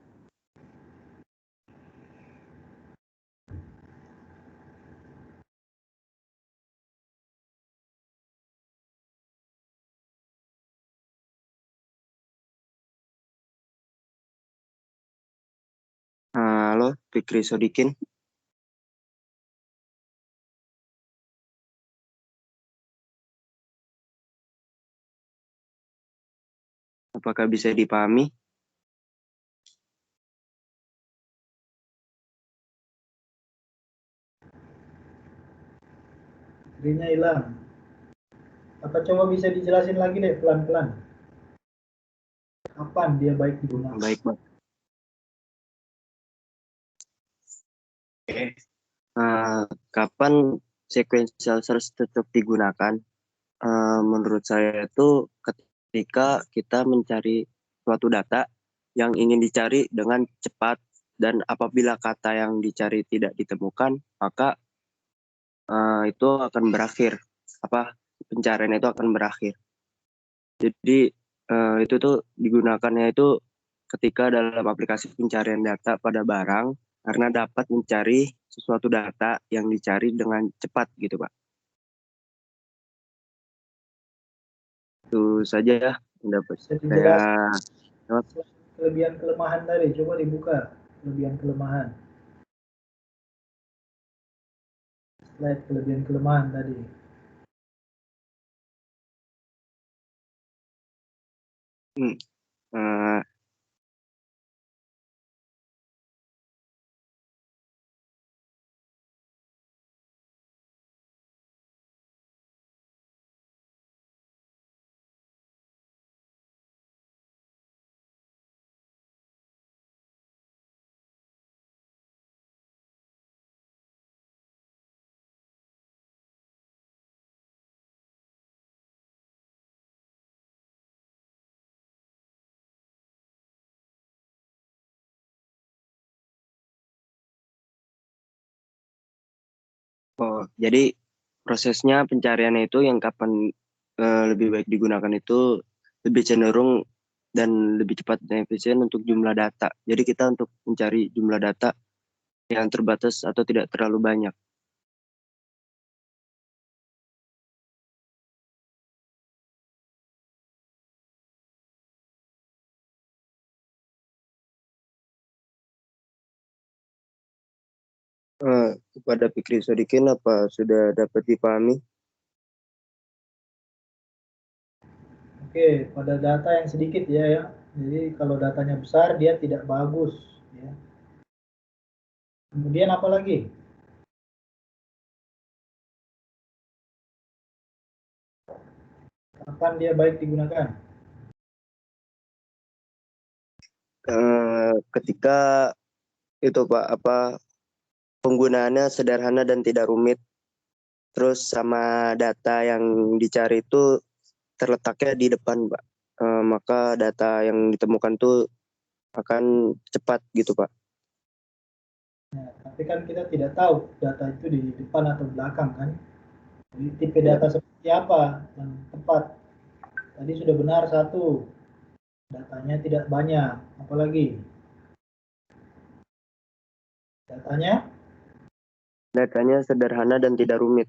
Halo, Fikri Sodikin. Apakah bisa dipahami? Fitrinya hilang. Apa coba bisa dijelasin lagi deh pelan-pelan? Kapan dia baik digunakan? Baik, Bang. Oke. Kapan sequential search cocok digunakan? Menurut saya itu ketika kita mencari suatu data yang ingin dicari dengan cepat dan apabila kata yang dicari tidak ditemukan, maka itu akan berakhir. Pencarian itu akan berakhir. Jadi itu tuh digunakannya itu ketika dalam aplikasi pencarian data pada barang karena dapat mencari sesuatu data yang dicari dengan cepat gitu, Pak. Itu saja ya pendapat saya. Kelebihan kelemahan tadi, coba dibuka kelebihan kelemahan. Slide kelebihan kelemahan tadi. Oh, jadi prosesnya pencariannya itu yang kapan lebih baik digunakan itu lebih cenderung dan lebih cepat dan efisien untuk jumlah data. Jadi kita untuk mencari jumlah data yang terbatas atau tidak terlalu banyak. Kepada Fikri Sodikin, apa sudah dapat dipahami? Oke, pada data yang sedikit ya. Jadi kalau datanya besar dia tidak bagus ya. Kemudian apa lagi? Kapan dia baik digunakan? Ketika itu Pak, penggunaannya sederhana dan tidak rumit. Terus sama data yang dicari itu terletaknya di depan, Pak. Maka data yang ditemukan tuh akan cepat gitu, Pak. Nah, tapi kan kita tidak tahu data itu di depan atau belakang kan. Jadi tipe data seperti apa yang tepat? Tadi sudah benar satu, datanya tidak banyak. Apalagi? Datanya sederhana dan tidak rumit.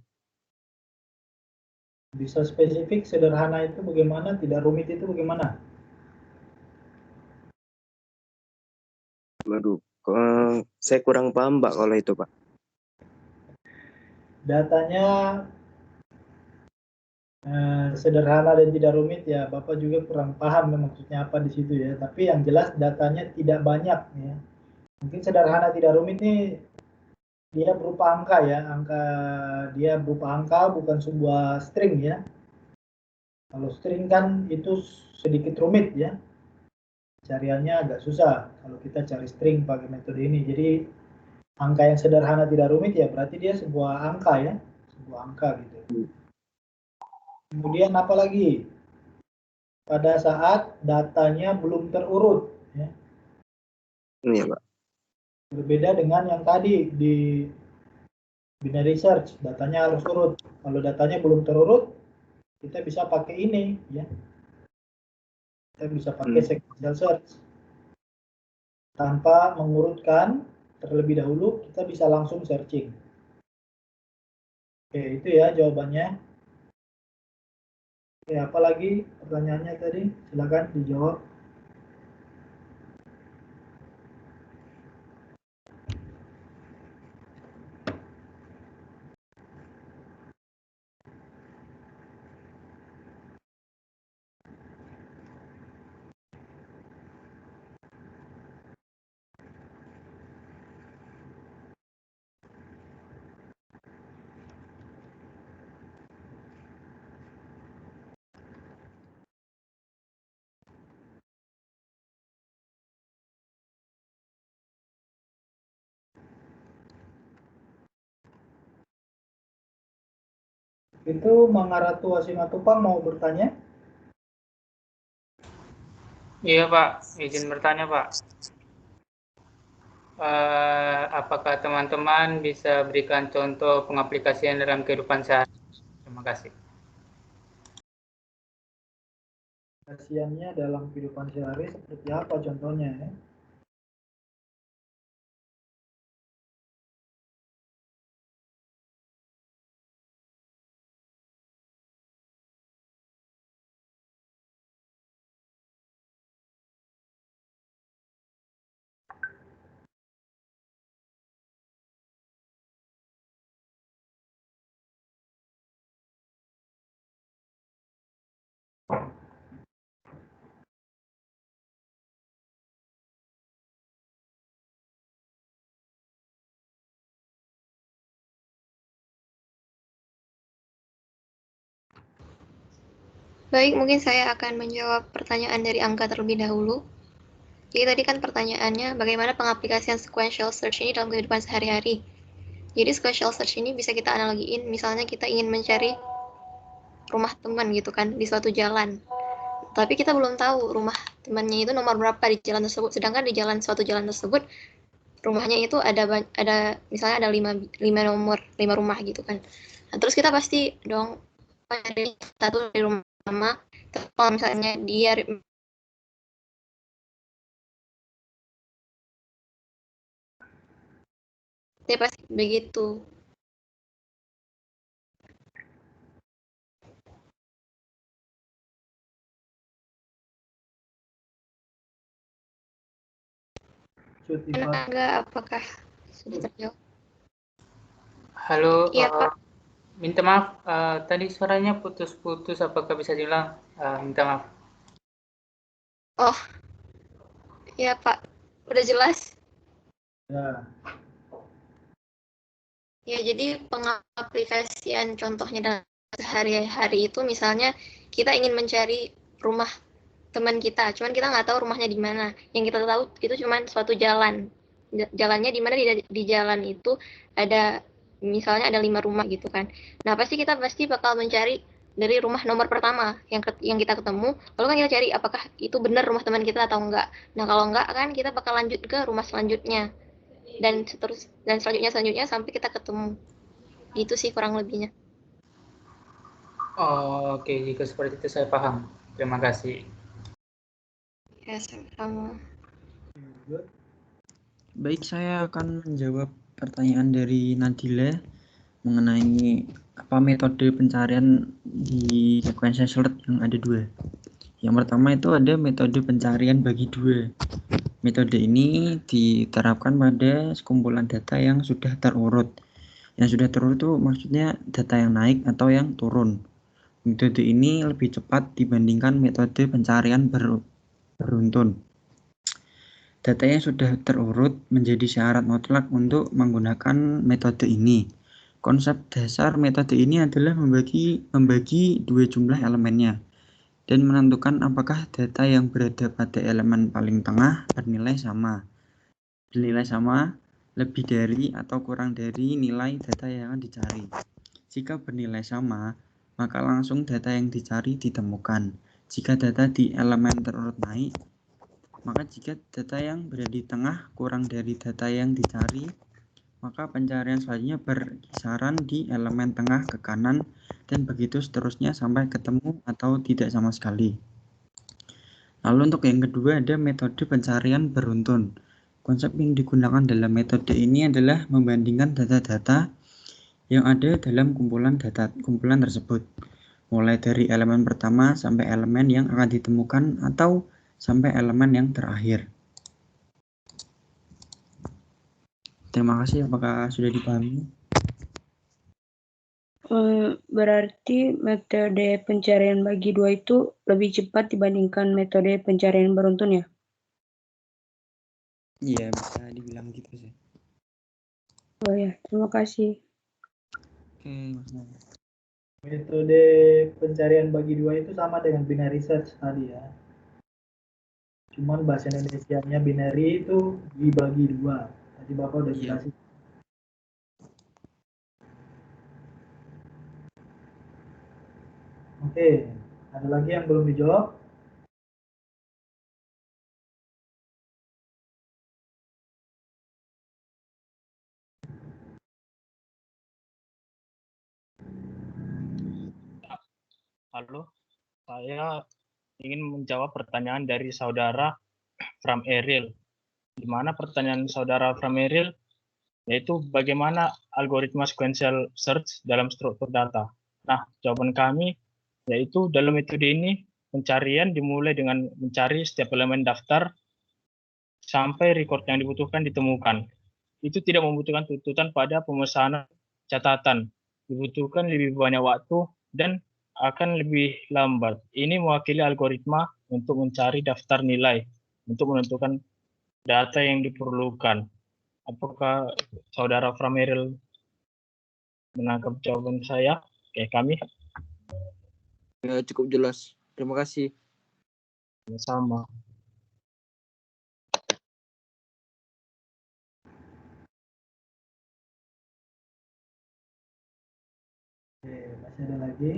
Bisa spesifik sederhana itu bagaimana, tidak rumit itu bagaimana? Waduh, saya kurang paham Pak kalau itu Pak. Datanya sederhana dan tidak rumit ya, Bapak juga kurang paham maksudnya apa di situ ya. Tapi yang jelas datanya tidak banyak ya. Mungkin sederhana tidak rumit nih dia berupa angka ya, dia berupa angka bukan sebuah string ya. Kalau string kan itu sedikit rumit ya, cariannya agak susah kalau kita cari string pakai metode ini. Jadi angka yang sederhana tidak rumit ya berarti dia sebuah angka ya, sebuah angka gitu. Kemudian apa lagi? Pada saat datanya belum terurut ya. Iya Pak. Berbeda dengan yang tadi di binary search, datanya harus urut. Kalau datanya belum terurut, kita bisa pakai ini ya. Kita bisa pakai sequential search. Tanpa mengurutkan terlebih dahulu, kita bisa langsung searching. Oke, itu ya jawabannya. Oke, apa lagi pertanyaannya tadi? Silakan dijawab. Itu Mangaratu Asimatupang mau bertanya? Iya Pak, izin bertanya Pak. Apakah teman-teman bisa berikan contoh pengaplikasian dalam kehidupan sehari? Terima kasih. Aplikasiannya dalam kehidupan sehari seperti apa contohnya ya? Baik, mungkin saya akan menjawab pertanyaan dari Angga terlebih dahulu. Jadi tadi kan pertanyaannya bagaimana pengaplikasian sequential search ini dalam kehidupan sehari-hari. Jadi sequential search ini bisa kita analogiin, misalnya kita ingin mencari rumah teman gitu kan di suatu jalan. Tapi kita belum tahu rumah temannya itu nomor berapa di jalan tersebut. Sedangkan di suatu jalan tersebut rumahnya itu ada misalnya ada 5 rumah gitu kan. Nah, terus kita pasti dong dari satu dari rumah sama. Kalau misalnya dia pasti begitu. Enggak, apakah sudah terjawab? Halo, Iya, Pak. minta maaf, tadi suaranya putus-putus, apakah bisa diulang? Minta maaf. Oh, iya Pak, udah jelas? Ya. Ya, jadi pengaplikasian contohnya dalam sehari-hari itu misalnya kita ingin mencari rumah teman kita, cuman kita nggak tahu rumahnya di mana. Yang kita tahu itu cuman suatu jalan. Jalannya di mana di jalan itu ada misalnya ada 5 rumah gitu kan. Nah, pasti kita bakal mencari dari rumah nomor pertama yang kita ketemu, lalu kan kita cari apakah itu benar rumah teman kita atau enggak. Nah, kalau enggak kan kita bakal lanjut ke rumah selanjutnya dan selanjutnya sampai kita ketemu. Itu sih kurang lebihnya. Oh, oke, jika seperti itu saya paham. Terima kasih. Ya, sama-sama. Baik, saya akan menjawab pertanyaan dari Nadila mengenai apa metode pencarian di sequential sort yang ada 2. Yang pertama itu ada metode pencarian bagi 2. Metode ini diterapkan pada sekumpulan data yang sudah terurut. Yang sudah terurut itu maksudnya data yang naik atau yang turun. Metode ini lebih cepat dibandingkan metode pencarian beruntun. Data yang sudah terurut menjadi syarat mutlak untuk menggunakan metode ini. Konsep dasar metode ini adalah membagi 2 jumlah elemennya dan menentukan apakah data yang berada pada elemen paling tengah bernilai sama. Bernilai sama lebih dari atau kurang dari nilai data yang akan dicari. Jika bernilai sama, maka langsung data yang dicari ditemukan. Jika data di elemen terurut naik, maka jika data yang berada di tengah kurang dari data yang dicari, maka pencarian selanjutnya berkisaran di elemen tengah ke kanan dan begitu seterusnya sampai ketemu atau tidak sama sekali. Lalu untuk yang kedua ada metode pencarian beruntun. Konsep yang digunakan dalam metode ini adalah membandingkan data-data yang ada dalam kumpulan tersebut, mulai dari elemen pertama sampai elemen yang akan ditemukan atau sampai elemen yang terakhir. Terima kasih, apakah sudah dipahami? Berarti metode pencarian bagi 2 itu lebih cepat dibandingkan metode pencarian beruntun ya? Iya, bisa dibilang gitu sih. Oh ya, terima kasih. Oke, Mas. Metode pencarian bagi 2 itu sama dengan binary search tadi ya. Cuman bahasa Indonesianya binary itu dibagi 2. Tadi Bapak udah jelasin. Oke, ada lagi yang belum dijawab? Halo, saya ingin menjawab pertanyaan dari saudara From Eril. Di mana pertanyaan saudara From Eril yaitu bagaimana algoritma sequential search dalam struktur data. Nah, jawaban kami yaitu dalam metode ini pencarian dimulai dengan mencari setiap elemen daftar sampai record yang dibutuhkan ditemukan. Itu tidak membutuhkan tuntutan pada pemesanan catatan. Dibutuhkan lebih banyak waktu dan akan lebih lambat. Ini mewakili algoritma untuk mencari daftar nilai untuk menentukan data yang diperlukan. Apakah saudara Frameril menangkap jawaban saya? Kayak kami? Ya, cukup jelas. Terima kasih. Sama. Oke, masih ada lagi?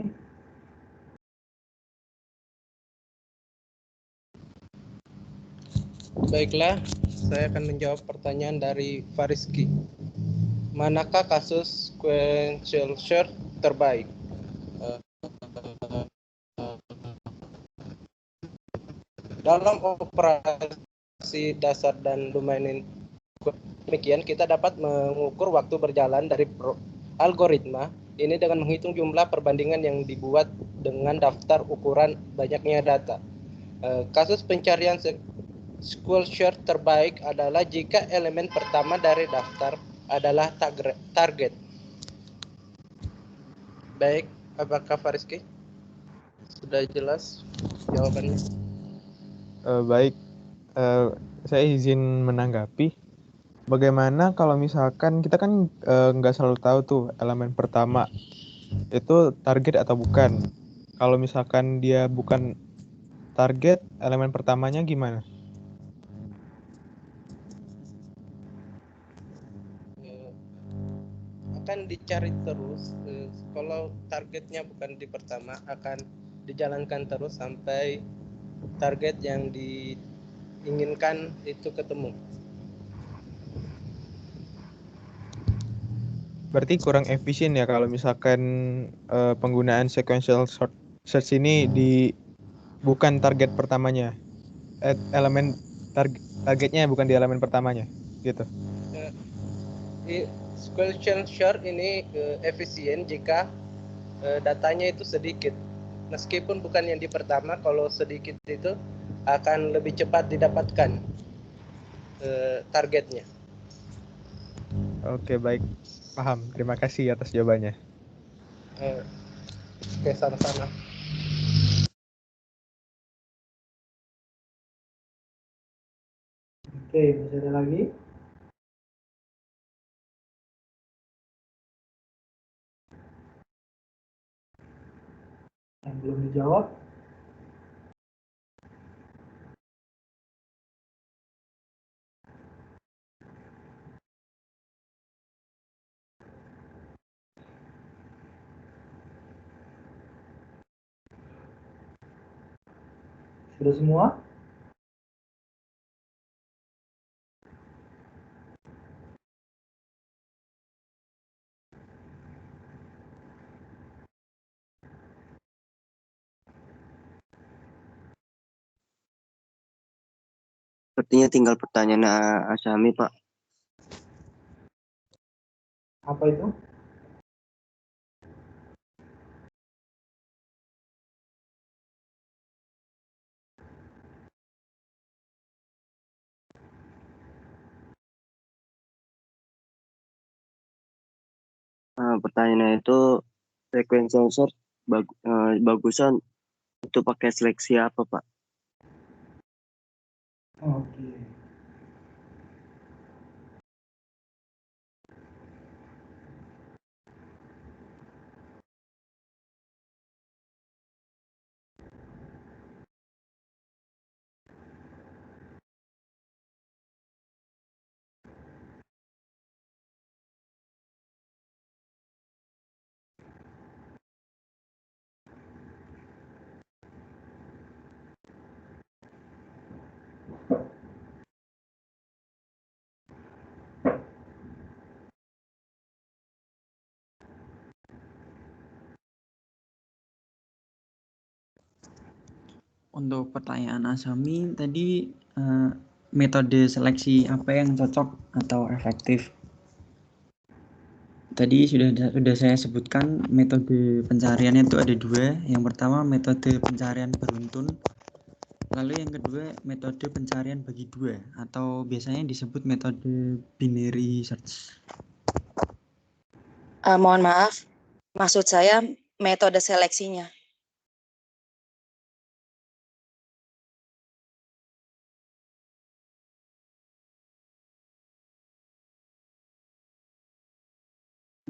Baiklah, saya akan menjawab pertanyaan dari Fariski. Manakah kasus sequential search terbaik? Dalam operasi dasar dan domain demikian kita dapat mengukur waktu berjalan dari algoritma ini dengan menghitung jumlah perbandingan yang dibuat dengan daftar ukuran banyaknya data. Kasus pencarian SQL search terbaik adalah jika elemen pertama dari daftar adalah target. Baik, apakah Fariski? Sudah jelas jawabannya? Baik, saya izin menanggapi. Bagaimana kalau misalkan kita kan nggak selalu tahu tuh elemen pertama itu target atau bukan. Kalau misalkan dia bukan target, elemen pertamanya gimana? Akan dicari terus. Kalau targetnya bukan di pertama, akan dijalankan terus sampai target yang diinginkan itu ketemu. Berarti kurang efisien ya kalau misalkan penggunaan sequential search ini bukan target pertamanya. Elemen targetnya bukan di elemen pertamanya, gitu. Sequential search ini efisien jika datanya itu sedikit. Meskipun bukan yang di pertama, kalau sedikit itu akan lebih cepat didapatkan targetnya. Oke, baik. Paham. Terima kasih atas jawabannya. Oke, sama-sama. Oke, masih ada lagi? Yang belum dijawab? Sudah semua? Sepertinya tinggal pertanyaan Asyami, Pak. Apa itu? Pertanyaannya itu sequential search bagusan itu pakai seleksi apa, Pak? Oke. Untuk pertanyaan Asami tadi metode seleksi apa yang cocok atau efektif? Tadi sudah saya sebutkan metode pencariannya itu ada dua. Yang pertama metode pencarian beruntun, lalu yang kedua metode pencarian bagi dua atau biasanya disebut metode binary search. Mohon maaf, maksud saya metode seleksinya.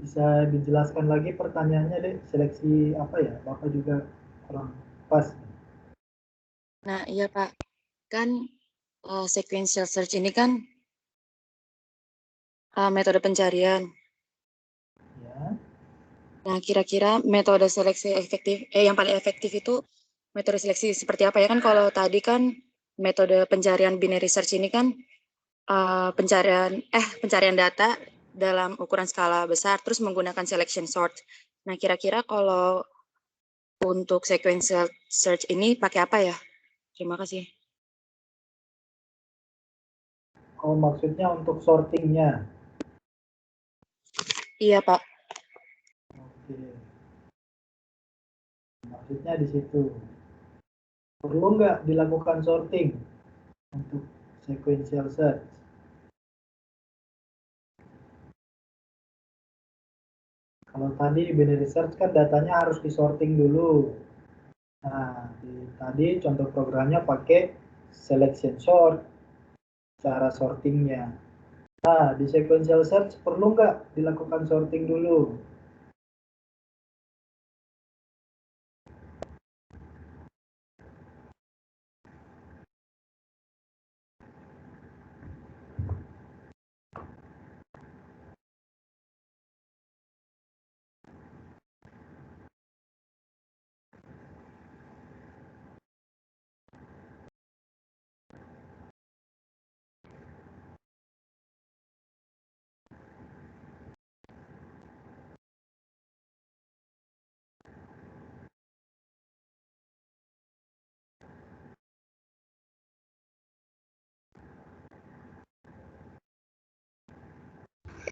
Bisa dijelaskan lagi pertanyaannya, Dek? Seleksi apa ya? Bapak juga kurang pas. Nah, iya Pak. Kan sequential search ini kan metode pencarian. Ya. Nah, kira-kira metode seleksi efektif, yang paling efektif itu metode seleksi seperti apa ya? Kan kalau tadi kan metode pencarian binary search ini kan pencarian data dalam ukuran skala besar, terus menggunakan selection sort. Nah, kira-kira kalau untuk sequential search ini pakai apa ya? Terima kasih. Oh, maksudnya untuk sortingnya? Iya, Pak. Oke. Maksudnya di situ. Perlu nggak dilakukan sorting untuk sequential search? Kalau tadi binary search kan datanya harus disorting dulu. Nah, tadi contoh programnya pakai selection sort, cara sortingnya. Nah, di sequential search perlu nggak dilakukan sorting dulu?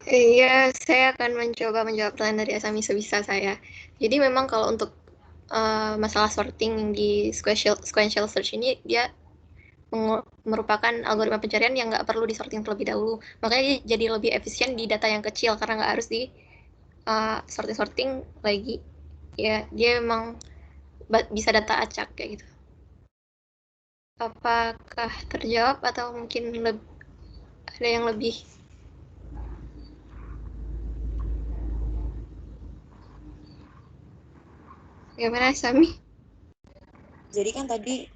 Iya, saya akan mencoba menjawab pertanyaan dari Asami sebisa saya. Jadi memang kalau untuk masalah sorting di sequential search ini, dia merupakan algoritma pencarian yang nggak perlu disorting terlebih dahulu. Makanya dia jadi lebih efisien di data yang kecil karena nggak harus di sorting lagi. Ya, dia memang bisa data acak kayak gitu. Apakah terjawab atau mungkin ada yang lebih? Gimana, Sami? Jadi kan tadi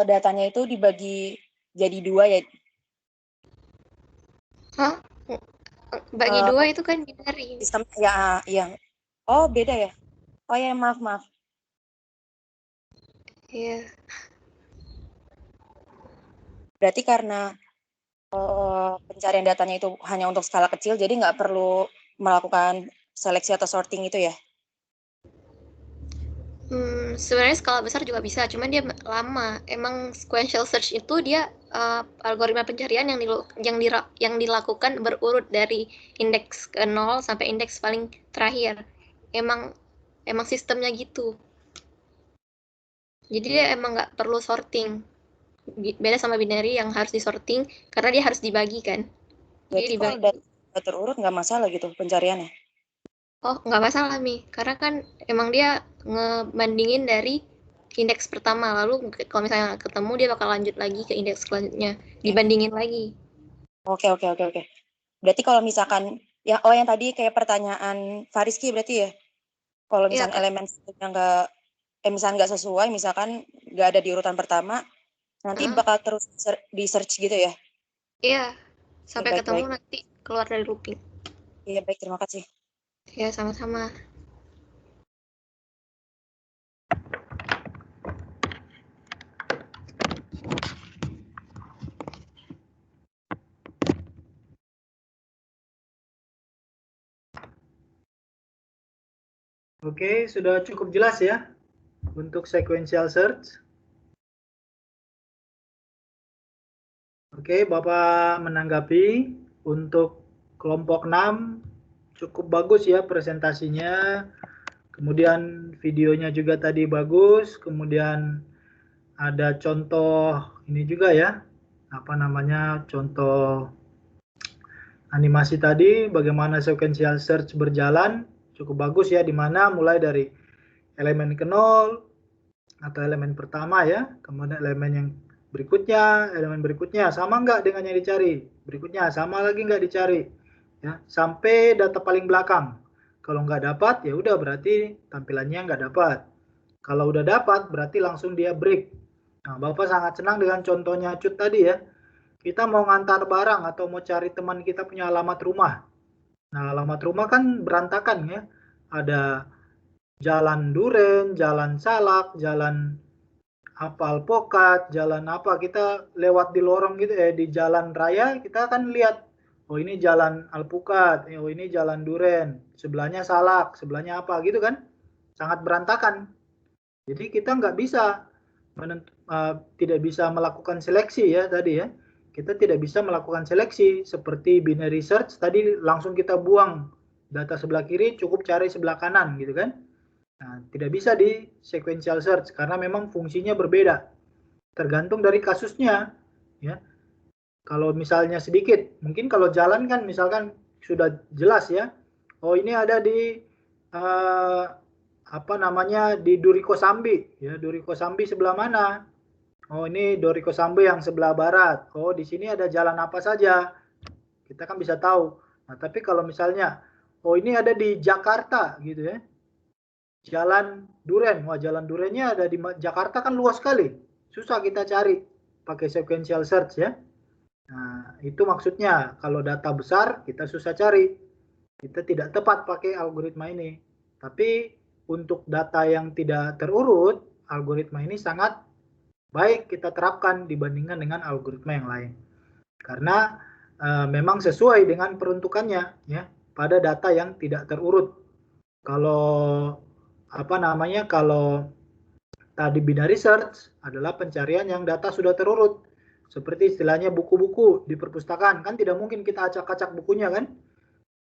datanya itu dibagi jadi dua ya. Hah? Bagi dua itu kan binary. Sistem ya, yang oh beda ya. Oh ya, maaf. Iya. Berarti karena pencarian datanya itu hanya untuk skala kecil, jadi nggak perlu melakukan seleksi atau sorting itu ya? Sebenarnya skala besar juga bisa, cuman dia lama. Emang sequential search itu dia algoritma pencarian yang dilakukan berurut dari indeks ke 0 sampai indeks paling terakhir. Emang sistemnya gitu. Jadi dia emang nggak perlu sorting. Beda sama binary yang harus disorting karena dia harus dibagi kan. Jadi kalau data terurut nggak masalah gitu pencariannya? Oh, nggak masalah, Mi. Karena kan emang dia ngebandingin dari indeks pertama. Lalu kalau misalnya ketemu, dia bakal lanjut lagi ke indeks selanjutnya. Dibandingin lagi. Oke. Berarti kalau misalkan, yang tadi kayak pertanyaan Fariski berarti ya? Kalau misalkan elemen yang misalkan nggak sesuai, misalkan nggak ada di urutan pertama, nanti bakal terus di search gitu ya? Iya, sampai baik, ketemu nanti keluar dari looping. Iya, baik, terima kasih. Ya, sama-sama. Oke, sudah cukup jelas ya untuk sequential search. Oke, Bapak menanggapi untuk kelompok 6 cukup bagus ya presentasinya. Kemudian videonya juga tadi bagus. Kemudian ada contoh ini juga ya. Apa namanya? Contoh animasi tadi bagaimana sequential search berjalan. Cukup bagus ya, di mana mulai dari elemen ke 0 atau elemen pertama ya, kemudian elemen yang berikutnya, elemen berikutnya sama nggak dengan yang dicari, berikutnya sama lagi nggak dicari, ya sampai data paling belakang. Kalau nggak dapat ya udah berarti tampilannya nggak dapat. Kalau udah dapat berarti langsung dia break. Nah, Bapak sangat senang dengan contohnya Cut tadi ya. Kita mau ngantar barang atau mau cari teman kita punya alamat rumah. Nah, alamat rumah kan berantakan ya. Ada Jalan Duren, Jalan Salak, Jalan apa alpukat, jalan apa, kita lewat di lorong gitu di jalan raya kita akan lihat, oh ini jalan alpukat, oh ini jalan duren, sebelahnya salak, sebelahnya apa gitu kan, sangat berantakan. Jadi kita nggak bisa tidak bisa melakukan seleksi ya tadi ya, kita tidak bisa melakukan seleksi seperti binary search tadi langsung kita buang data sebelah kiri, cukup cari sebelah kanan gitu kan. Nah, tidak bisa di sequential search karena memang fungsinya berbeda. Tergantung dari kasusnya, ya. Kalau misalnya sedikit, mungkin kalau jalan kan misalkan sudah jelas ya. Oh ini ada di apa namanya di Duri Kosambi, ya Duri Kosambi sebelah mana? Oh ini Duri Kosambi yang sebelah barat. Oh di sini ada jalan apa saja? Kita kan bisa tahu. Nah tapi kalau misalnya, oh ini ada di Jakarta gitu ya. Jalan Duren, wah jalan Durennya ada di Jakarta kan luas sekali, susah kita cari pakai sequential search ya. Nah itu maksudnya kalau data besar kita susah cari, kita tidak tepat pakai algoritma ini. Tapi untuk data yang tidak terurut, algoritma ini sangat baik kita terapkan dibandingkan dengan algoritma yang lain, karena memang sesuai dengan peruntukannya ya pada data yang tidak terurut. Kalau apa namanya, kalau tadi binary search adalah pencarian yang data sudah terurut, seperti istilahnya buku-buku di perpustakaan, kan tidak mungkin kita acak-acak bukunya kan,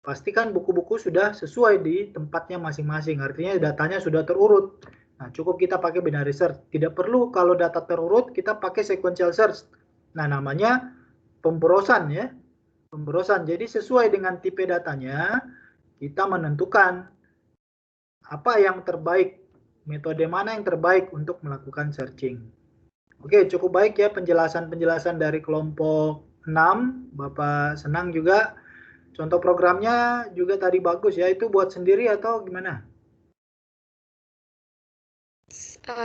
pastikan buku-buku sudah sesuai di tempatnya masing-masing, artinya datanya sudah terurut. Nah cukup kita pakai binary search, tidak perlu kalau data terurut kita pakai sequential search. Nah namanya pemborosan ya, pemborosan. Jadi sesuai dengan tipe datanya kita menentukan apa yang terbaik, metode mana yang terbaik untuk melakukan searching. Oke, cukup baik ya penjelasan-penjelasan dari kelompok 6. Bapak senang juga. Contoh programnya juga tadi bagus ya. Itu buat sendiri atau gimana?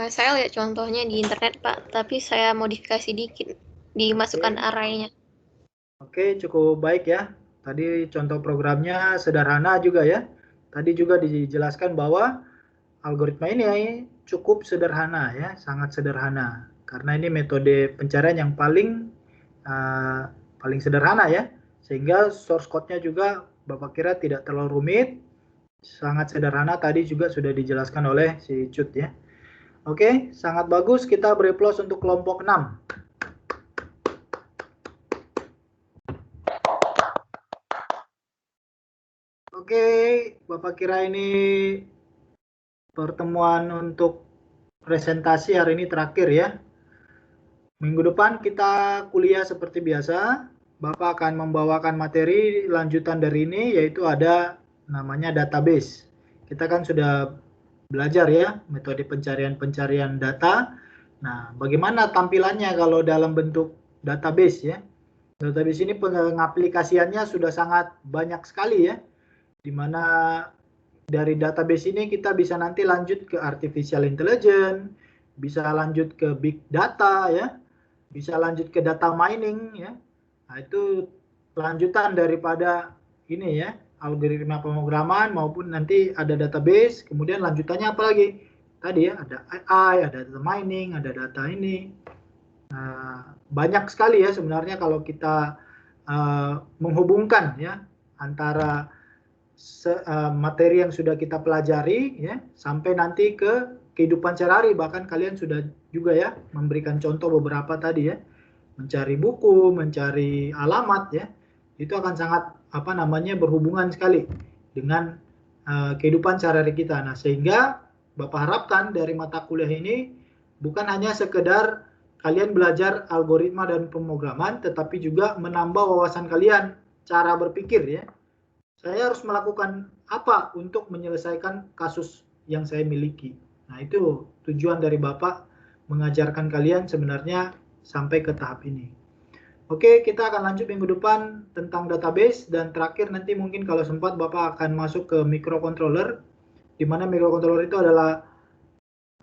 Saya lihat contohnya di internet, Pak. Tapi saya modifikasi dikit. Dimasukkan arraynya. Oke, cukup baik ya. Tadi contoh programnya sederhana juga ya. Tadi juga dijelaskan bahwa algoritma ini cukup sederhana ya, sangat sederhana. Karena ini metode pencarian yang paling sederhana ya. Sehingga source code-nya juga Bapak kira tidak terlalu rumit, sangat sederhana. Tadi juga sudah dijelaskan oleh si Cut ya. Oke, sangat bagus. Kita beri plus untuk kelompok 6. Oke, Bapak kira ini pertemuan untuk presentasi hari ini terakhir ya. Minggu depan kita kuliah seperti biasa. Bapak akan membawakan materi lanjutan dari ini, yaitu ada namanya database. Kita kan sudah belajar ya metode pencarian data. Nah, bagaimana tampilannya kalau dalam bentuk database ya? Database ini pengaplikasiannya sudah sangat banyak sekali ya. Di mana dari database ini kita bisa nanti lanjut ke artificial intelligence, bisa lanjut ke big data ya, bisa lanjut ke data mining ya. Nah, itu lanjutan daripada ini ya, algoritma pemrograman maupun nanti ada database, kemudian lanjutannya apa lagi? Tadi ya, ada AI, ada data mining, ada data ini. Nah, banyak sekali ya sebenarnya kalau kita menghubungkan ya antara materi yang sudah kita pelajari ya sampai nanti ke kehidupan sehari-hari. Bahkan kalian sudah juga ya memberikan contoh beberapa tadi ya, mencari buku, mencari alamat ya, itu akan sangat berhubungan sekali dengan kehidupan sehari-hari kita. Nah sehingga Bapak harapkan dari mata kuliah ini bukan hanya sekedar kalian belajar algoritma dan pemrograman, tetapi juga menambah wawasan kalian cara berpikir ya. Saya harus melakukan apa untuk menyelesaikan kasus yang saya miliki. Nah itu tujuan dari Bapak mengajarkan kalian sebenarnya sampai ke tahap ini. Oke, kita akan lanjut minggu depan tentang database, dan terakhir nanti mungkin kalau sempat Bapak akan masuk ke microcontroller, di mana microcontroller itu adalah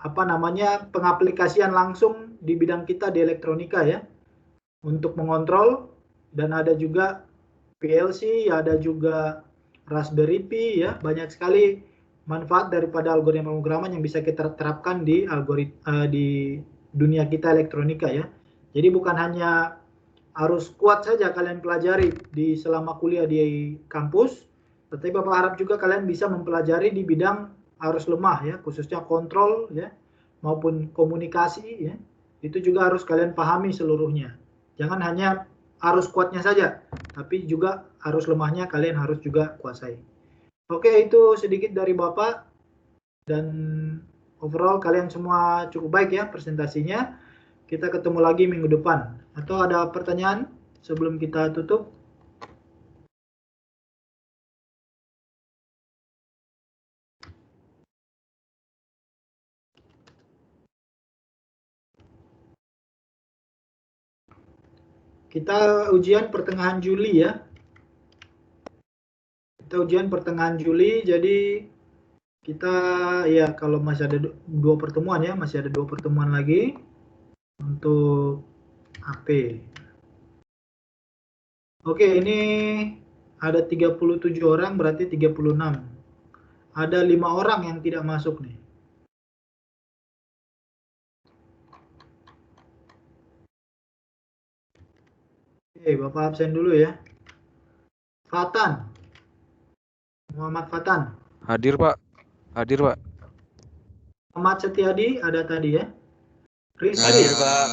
pengaplikasian langsung di bidang kita di elektronika ya, untuk mengontrol, dan ada juga PLC, ada juga Raspberry Pi ya, banyak sekali manfaat daripada algoritma pemrograman yang bisa kita terapkan di dunia kita elektronika ya. Jadi bukan hanya harus kuat saja kalian pelajari di selama kuliah di kampus, tetapi Bapak harap juga kalian bisa mempelajari di bidang arus lemah ya, khususnya kontrol ya, maupun komunikasi ya. Itu juga harus kalian pahami seluruhnya. Jangan hanya arus kuatnya saja, tapi juga arus lemahnya kalian harus juga kuasai. Oke, itu sedikit dari Bapak, dan overall kalian semua cukup baik ya presentasinya. Kita ketemu lagi minggu depan. Atau ada pertanyaan sebelum kita tutup? Kita ujian pertengahan Juli ya. Kita ujian pertengahan Juli, jadi kita ya kalau masih ada dua pertemuan ya, masih ada 2 pertemuan lagi untuk AP. Oke, ini ada 37 orang, berarti 36. Ada 5 orang yang tidak masuk nih. Oke, Bapak absen dulu ya. Fatan. Muhammad Fatan. Hadir, Pak. Hadir, Pak. Muhammad Setiadi ada tadi ya. Rizky. Hadir, Pak.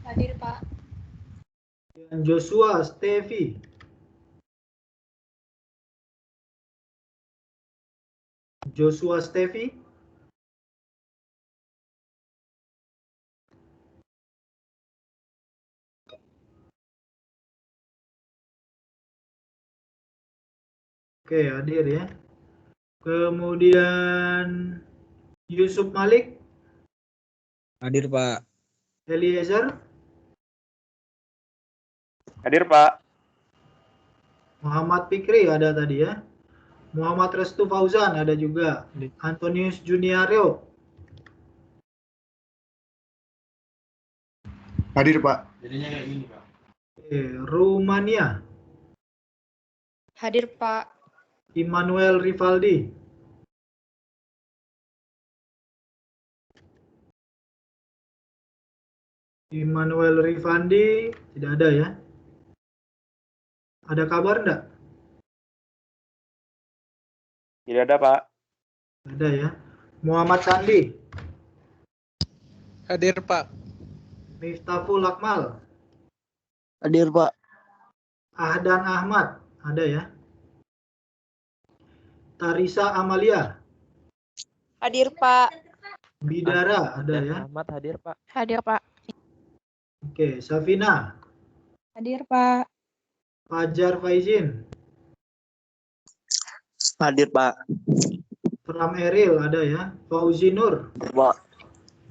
Hadir, Pak. Dan Joshua Stevi. Joshua Stevi. Oke, hadir ya. Kemudian Yusuf Malik. Hadir, Pak. Eliezer. Hadir, Pak. Muhammad Fikri ada tadi ya. Muhammad Restu Fauzan ada juga. Antonius Juniario. Hadir, Pak. Jadinya kayak gini, Pak. Rumania. Hadir, Pak. Immanuel Rivaldi. Immanuel Rifandi tidak ada ya. Ada kabar enggak? Tidak ada, Pak. Ada ya. Muhammad Sandi. Hadir, Pak. Miftahul Akmal. Hadir, Pak. Ahdan Ahmad ada ya. Tarisa Amalia. Hadir, Pak. Bidara ada ya. Ahmad hadir, Pak. Hadir, Pak. Oke, Safina. Hadir, Pak. Fajar Faizin. Hadir, Pak. Pram Eril ada ya. Fauzi Nur. Pak.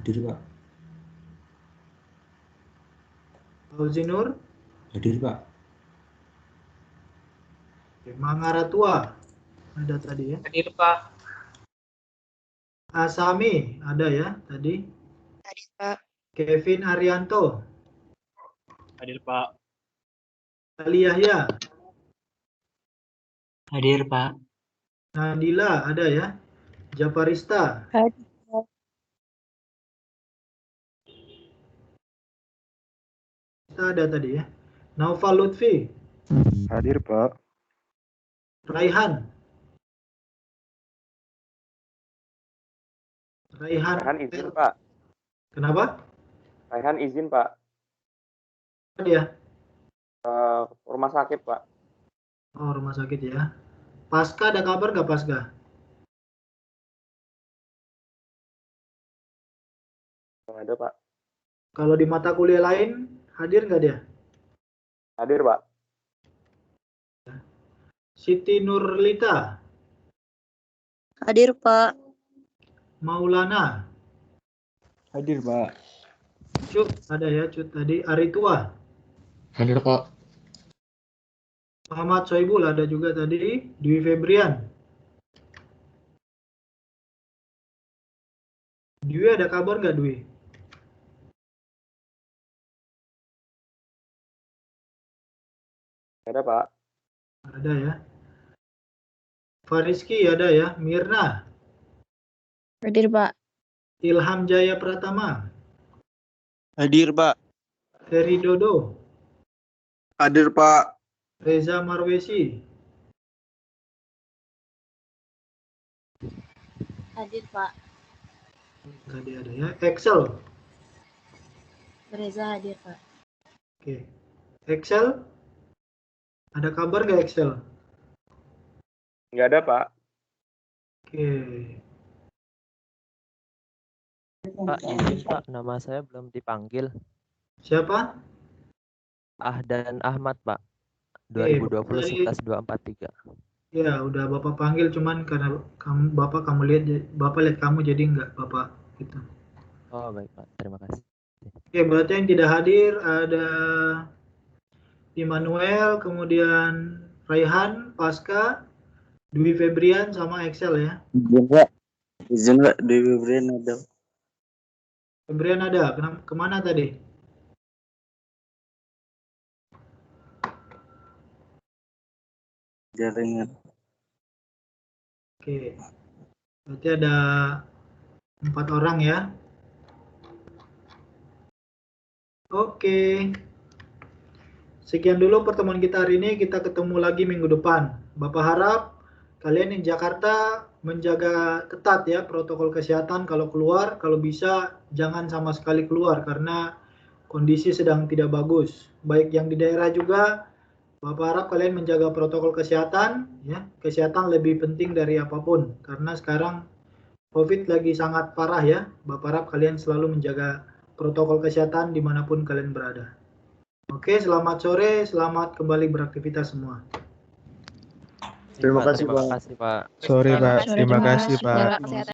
Hadir, Pak. Fauzi Nur. Hadir, Pak. Mangaratua ada tadi ya. Hadir, Pak. Asami ada ya tadi. Hadir, Pak. Kevin Arianto. Hadir, Pak. Ali Yahya. Hadir, Pak. Nadila ada ya. Japarista. Hadir, Pak. Kita ada tadi ya. Naufal Lutfi. Hadir, Pak. Raihan. Raihan izin, Pak. Kenapa? Raihan izin, Pak. Dia. Rumah sakit, Pak. Oh, rumah sakit ya. Pasca ada kabar nggak Pasca? Nggak ada, Pak. Kalau di mata kuliah lain hadir nggak dia? Hadir, Pak. Siti Nurlita. Hadir, Pak. Maulana. Hadir, Pak. Cut ada ya, Cut tadi. Aritua. Hadir, Pak. Muhammad Soibul ada juga tadi. Dwi Febrian. Dwi ada kabar nggak Dwi? Ada, Pak. Ada ya. Fariski ada ya. Mirna. Hadir, Pak. Ilham Jaya Pratama. Hadir, Pak. Heri Dodo. Hadir, Pak. Reza Marwesi. Hadir, Pak. Tadi ada ya. Excel. Reza hadir, Pak. Oke. Excel. Ada kabar nggak Excel? Nggak ada, Pak. Oke. Pak, izin Pak, nama saya belum dipanggil. Siapa? Ahdan Ahmad, Pak. Oke, 2020 11 243. Ya, udah Bapak panggil, cuman karena Bapak lihat kamu jadi nggak Bapak gitu. Oh, baik, Pak. Terima kasih. Oke, berarti yang tidak hadir ada Immanuel, kemudian Raihan, Pasca, Dwi Febrian, sama Excel ya. Izin, Pak. Izin, Pak. Dewi Febrian ada. Febrian ada, kemana tadi? Jaringan. Oke, berarti ada 4 orang ya. Oke, sekian dulu pertemuan kita hari ini. Kita ketemu lagi minggu depan. Bapak harap kalian di Jakarta menjaga ketat ya protokol kesehatan. Kalau keluar, kalau bisa jangan sama sekali keluar karena kondisi sedang tidak bagus. Baik yang di daerah juga, Bapak harap kalian menjaga protokol kesehatan ya. Kesehatan lebih penting dari apapun karena sekarang COVID lagi sangat parah ya. Bapak harap kalian selalu menjaga protokol kesehatan dimanapun kalian berada. Oke, selamat sore, selamat kembali beraktivitas semua. Terima kasih, Terima Pak. kasih, Pak. Sorry, Pak. Terima kasih, Pak. Kesehatan.